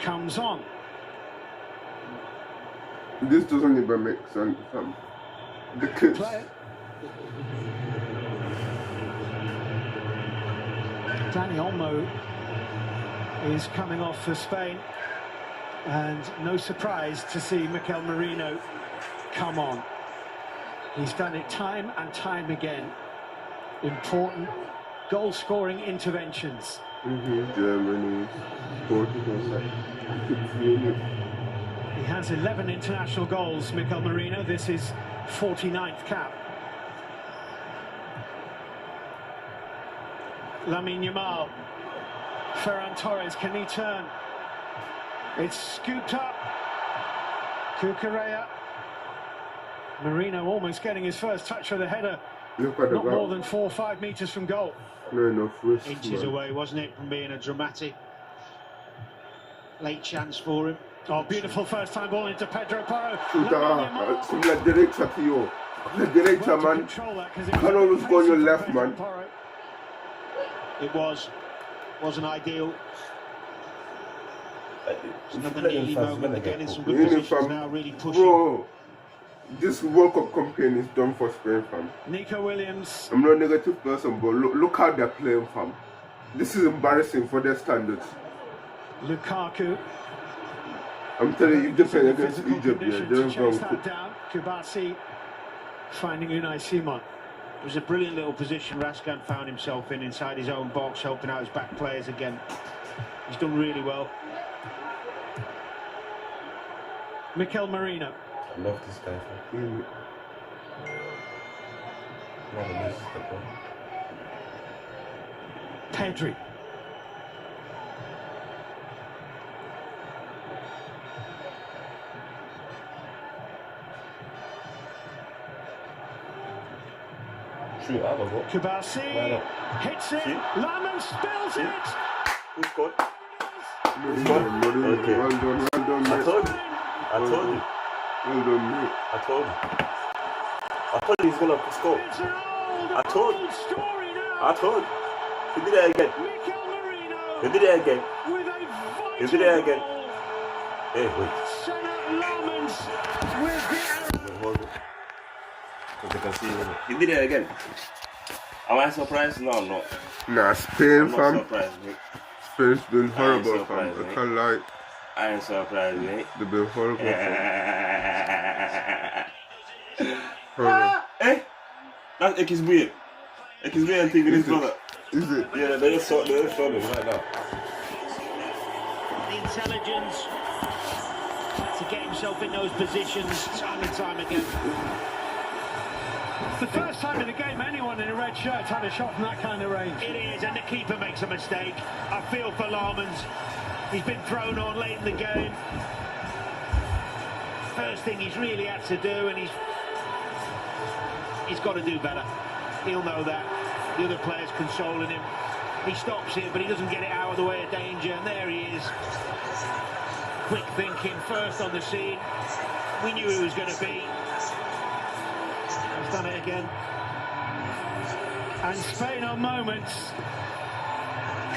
P: comes on.
C: This doesn't even make sense. The kids.
P: Dani Olmo is coming off for Spain. And no surprise to see Mikel Merino come on. He's done it time and time again. Important goal-scoring interventions.
C: Germany, Portugal,
P: he has 11 international goals, Mikel Merino. This is 49th cap. Lamine Yamal. Ferran Torres, can he turn? It's scooped up. Cucurella. Merino almost getting his first touch of the header. Not more than 4 or 5 metres from goal.
C: No enough risk.
P: Inches away, wasn't it, from being a dramatic late chance for him. Oh, beautiful first time ball into Pedro Porro.
C: La derecha, tío. La derecha, man. Can't always go on your left, man.
P: It wasn't ideal. Another nearly moment. They're getting some good positions now, really pushing.
C: Bro, this World Cup campaign is done for Spain, fam.
P: Nico Williams.
C: I'm not a negative person, but look how they're playing, fam. This is embarrassing for their standards.
P: Lukaku.
C: I'm telling you, if they play against Egypt, yeah, they're going to
P: down. Kubasi finding Unai Simon. It was a brilliant little position Raskan found himself in inside his own box, helping out his back players again. He's done really well. Mikel Merino.
D: I love this guy.
P: Pedri. Kubasi hits it. Laman spills it.
D: Who scored?
C: Who scored? Okay. Well done,
D: I told you. I told you.
C: Well done, mate.
D: I told you. I told you he's gonna score. I told you. I told you. He did it again. He did it again. He did it again. Hey, wait. Because they can see him. He did it again. Am I surprised? No, I'm not.
C: Nah, Spain,
D: I'm not
C: fam.
D: surprised, mate.
C: Spain's been horrible, fam. I can't lie.
D: I ain't surprised, mate.
C: They've been horrible,
D: Eh? That's Ekisbuye. Ekisbuye and taking his brother.
C: Is it?
D: Yeah, they just saw him right now.
P: The intelligence to get himself in those positions time and time again. It's the first time in the game anyone in a red shirt had a shot from that kind of range. It is, and the keeper makes a mistake. I feel for Larmans. He's been thrown on late in the game. First thing he's really had to do, and he's got to do better. He'll know that. The other players consoling him. He stops it, but he doesn't get it out of the way of danger, and there he is. Quick thinking, first on the scene. We knew he was going to be. He's done it again. And Spain on moments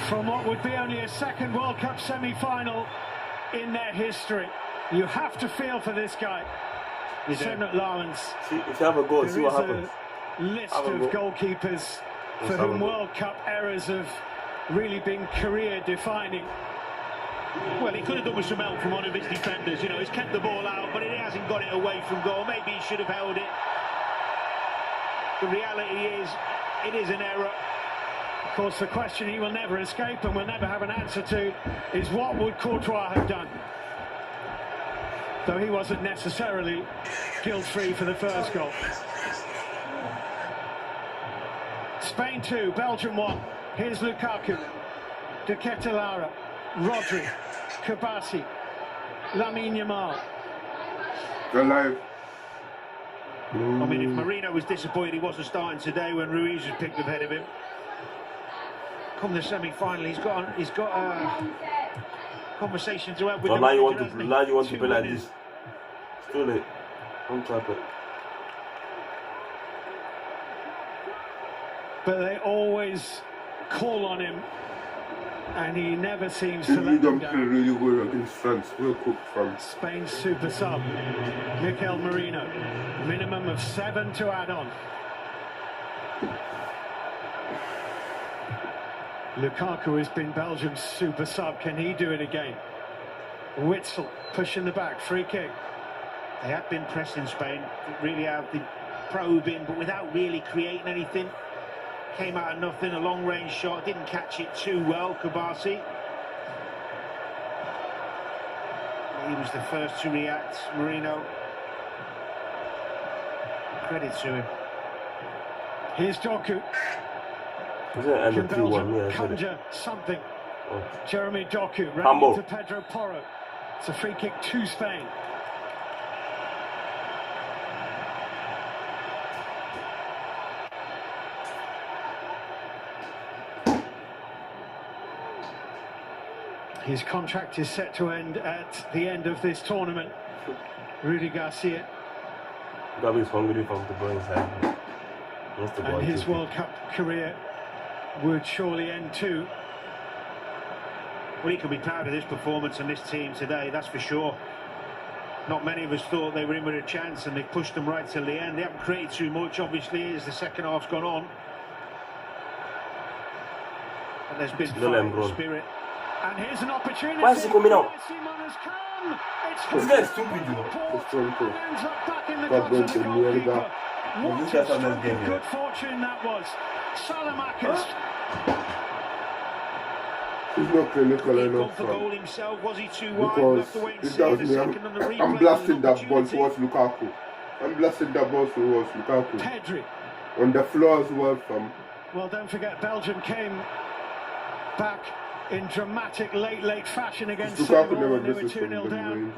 P: from what would be only a second World Cup semi-final in their history. You have to feel for this guy, Senat Lawrence.
D: See, if you have a goal, see what happens.
P: A list of goalkeepers for whom World Cup errors have really been career-defining. Well, he could have done with some help from one of his defenders. You know, he's kept the ball out, but he hasn't got it away from goal. Maybe he should have held it. The reality is, it is an error. Of course, the question he will never escape and will never have an answer to is what would Courtois have done? Though he wasn't necessarily guilt-free for the first goal. Spain 2, Belgium 1. Here's Lukaku, De Ketelaere, Rodri, Kubasi, Lamine Yamal.
C: Alive.
P: I mean, if Marino was disappointed he wasn't starting today when Ruiz was picked ahead of him. Come the semi-final, he's got a conversation to have with
D: now you want to be like this. It's too late. Don't clap it.
P: but they always call on him, and he never seems to let
C: He
P: them
C: play
P: down.
C: really well against France. Well cooked France.
P: Spain's super sub, Mikel Merino. Minimum of 7 to add on. Lukaku has been Belgium's super sub. Can he do it again? Witsel pushing the back, free kick.
B: They have been pressing Spain, really have been probing, but without really creating anything. Came out of nothing, a long-range shot, didn't catch it too well, Kabasi. He was the first to react, Marino. Credit to him.
P: Here's Doku. Can Belgium conjure something? Jeremy Doku running into Pedro Porro. It's a free kick to Spain. His contract is set to end at the end of this tournament. Rudy Garcia.
D: Gabi's hungry from the ball inside.
P: And his World Cup career would surely end too.
B: Well, he can be proud of this performance and this team today, that's for sure. Not many of us thought they were in with a chance, and they've pushed them right till the end. They haven't created too much, obviously, as the second half's gone on. And there's been fight, spirit.
P: And here's an opportunity.
D: Why is he coming out?
P: This
D: guy's stupid, you know.
P: Good fortune that was. Salamakis.
C: He's not playing Nicola enough,
B: goal himself. Was he too
C: because
B: wide?
C: I'm blasting that ball towards Lukaku. I'm blasting that ball towards Lukaku.
P: Pedri.
C: On the floor as well, from.
P: Well, don't forget, Belgium came back in dramatic late fashion against Senegal, and they were 2-0 down.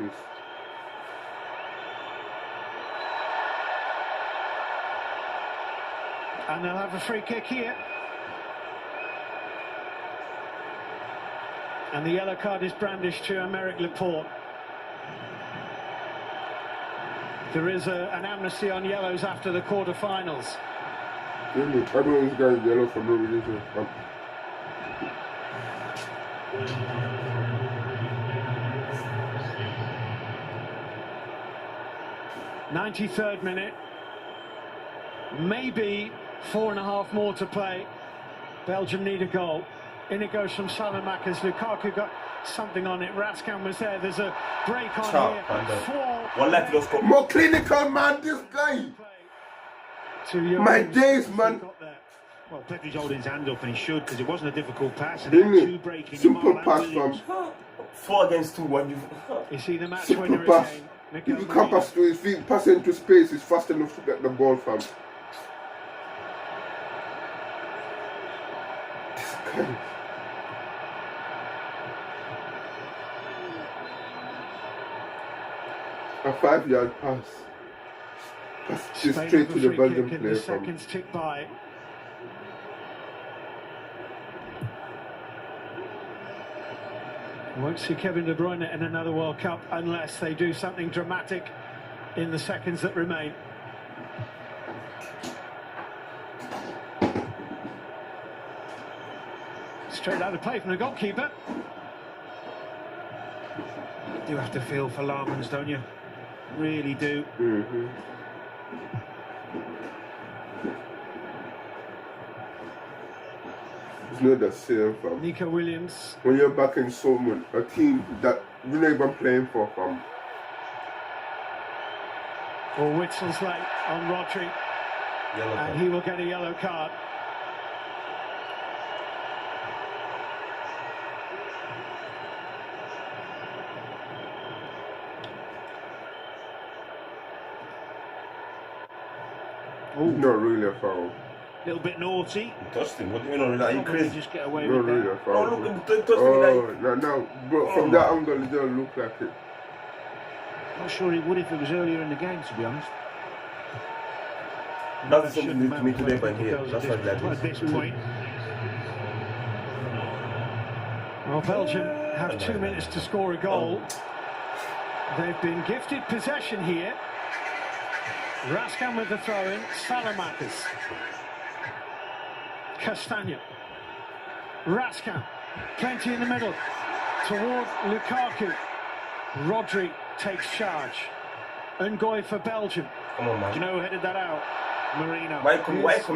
P: And they'll have a free kick here. And the yellow card is brandished to Aymeric Laporte. There is an amnesty on yellows after the quarter-finals.
C: Everyone's got yellow for no reason.
P: 93rd minute. Maybe 4.5 more to play. Belgium need a goal. In it goes from Salamakis. Lukaku got something on it. Raskan was there. There's a break on here.
D: One left, let's go.
C: More clinical, man, this guy. My days, man.
B: Well, Pedri's holding his hand up, and he should, because it wasn't a difficult pass. And two breaking.
C: Simple pass from
D: 4 against 2. When
P: you see the match
C: simple
P: winner
C: pass.
P: again.
C: If you can't pass to his feet, pass into space, it's fast enough to get the ball from. This guy. A 5-yard pass. Pass just straight to the Belgian player.
P: Seconds tick by. Won't see Kevin De Bruyne in another World Cup unless they do something dramatic in the seconds that remain. Straight out of play from the goalkeeper.
B: You do have to feel for Laarmans, don't you? Really do.
C: Mm-hmm. It's not the same, fam.
P: Nico Williams.
C: When you're backing someone, a team that you're not even playing for, fam.
P: Or Witzel's late on Rodri. And he will get a yellow card.
C: Not really a foul.
B: A little bit naughty.
D: Touched him. What do you know? Like, you crazy?
B: Just get away
C: Not
B: with
C: really
B: that.
C: a foul.
D: Oh, look, touched me like.
C: No, but from that angle, it don't look like it.
B: Not sure he would if it was earlier in the game, to be honest.
D: That's something to me today by here. That's what that is.
B: At this point.
P: Well, Belgium have 2 minutes to score a goal. They've been gifted possession here. Raskan with the throw-in, Salamakis.
B: Castagna. Raskin, plenty in the middle. Toward Lukaku. Rodri takes charge. Ngoy for Belgium.
D: Come on, man.
B: Do you know who headed that out? Marino.
D: Why coming back?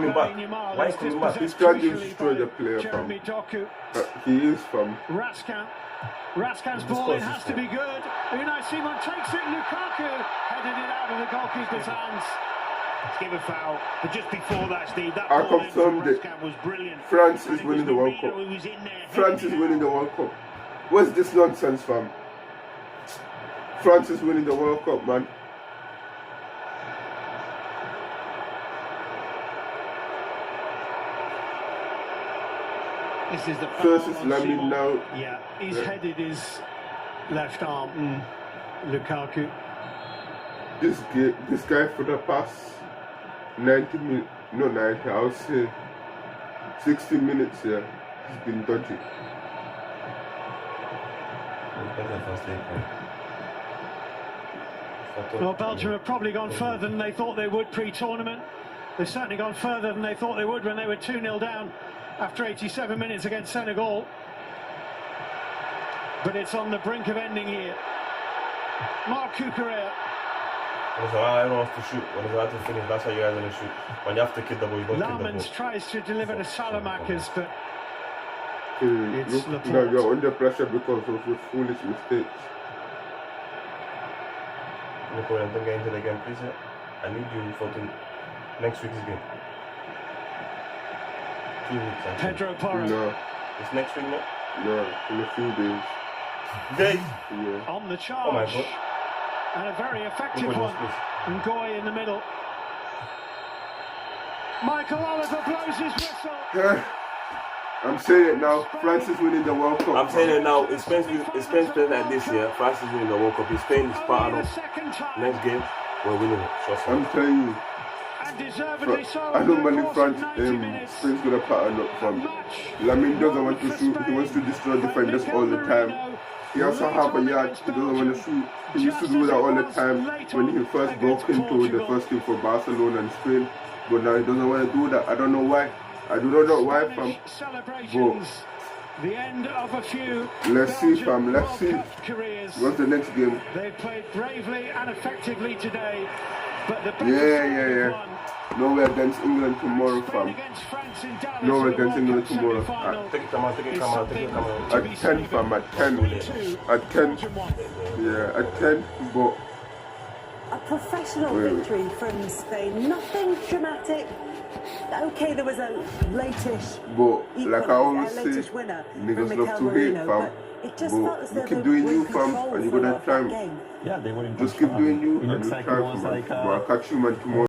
D: Why coming back?
C: He's trying to destroy the player from. He is from.
B: Raskin's ball in has to be good. Unai Simon takes it. Lukaku headed it out of the goalkeeper's hands. Let's give a foul. But just before that, Steve, that
C: I
B: ball in from
C: confirmed it.
B: Raskin was brilliant.
C: France is winning the World Cup. France is winning the World Cup. What's this nonsense, fam? France is winning the World Cup, man.
B: This is the
C: First is Lamine now.
B: Yeah, he's headed his left arm. Lukaku.
C: This guy for the past 90 minutes, no 90, I would say 60 minutes here, he's been dodgy.
B: Well, Belgium have probably gone further than they thought they would pre-tournament. They've certainly gone further than they thought they would when they were 2-0 down after 87 minutes against Senegal. But it's on the brink of ending here. Marc Cucurella.
D: I don't have to shoot. When it's hard to finish, that's how you guys are going to shoot. When you have to kill the ball, you don't kill the ball.
B: Lamens tries to deliver to Salamakers, but
C: it's Laporte. You're under pressure because of your foolish mistakes.
D: Nico, don't get into the game, please. I need you for next week's game. 2 weeks.
B: Pedro Porro.
C: No.
D: It's next week, no?
C: No, in a few days.
D: Days?
C: Yeah.
B: On the charge.
D: Oh my God.
B: And a very effective one. Ngoy in the middle. Michael Oliver blows his whistle.
C: I'm saying it now. France is winning the World Cup.
D: I'm saying it now. If Spain plays like this year, France is winning the World Cup. If Spain is part of next game, we're winning it.
C: I'm telling you. I don't believe France. Spain's gonna pattern up from. Lamine doesn't want to shoot. He wants to destroy defenders all the time. He also have a yard. He doesn't want to shoot. He used to do that all the time when he first broke into the first team for Barcelona and Spain. But now he doesn't want to do that. I don't know why. I do not know why, fam. Bro.
B: The end of a few.
C: Let's see, fam. Let's see. What's the next game?
B: They played bravely and effectively today, but the
C: yeah. Nowhere against England tomorrow, fam. Nowhere against England tomorrow.
D: Take it, come on.
C: At 10, fam. At 10. At 10. Yeah, at 10. But
L: a professional victory from Spain. Nothing dramatic. Okay, there was a late-ish,
C: but like I always say, niggas love to hate, fam.
L: It just felt as though
C: you keep doing you, fam, and you're gonna try.
J: Yeah, they were in
C: just keep doing you, and you try, fam. But I'll catch you, man, tomorrow.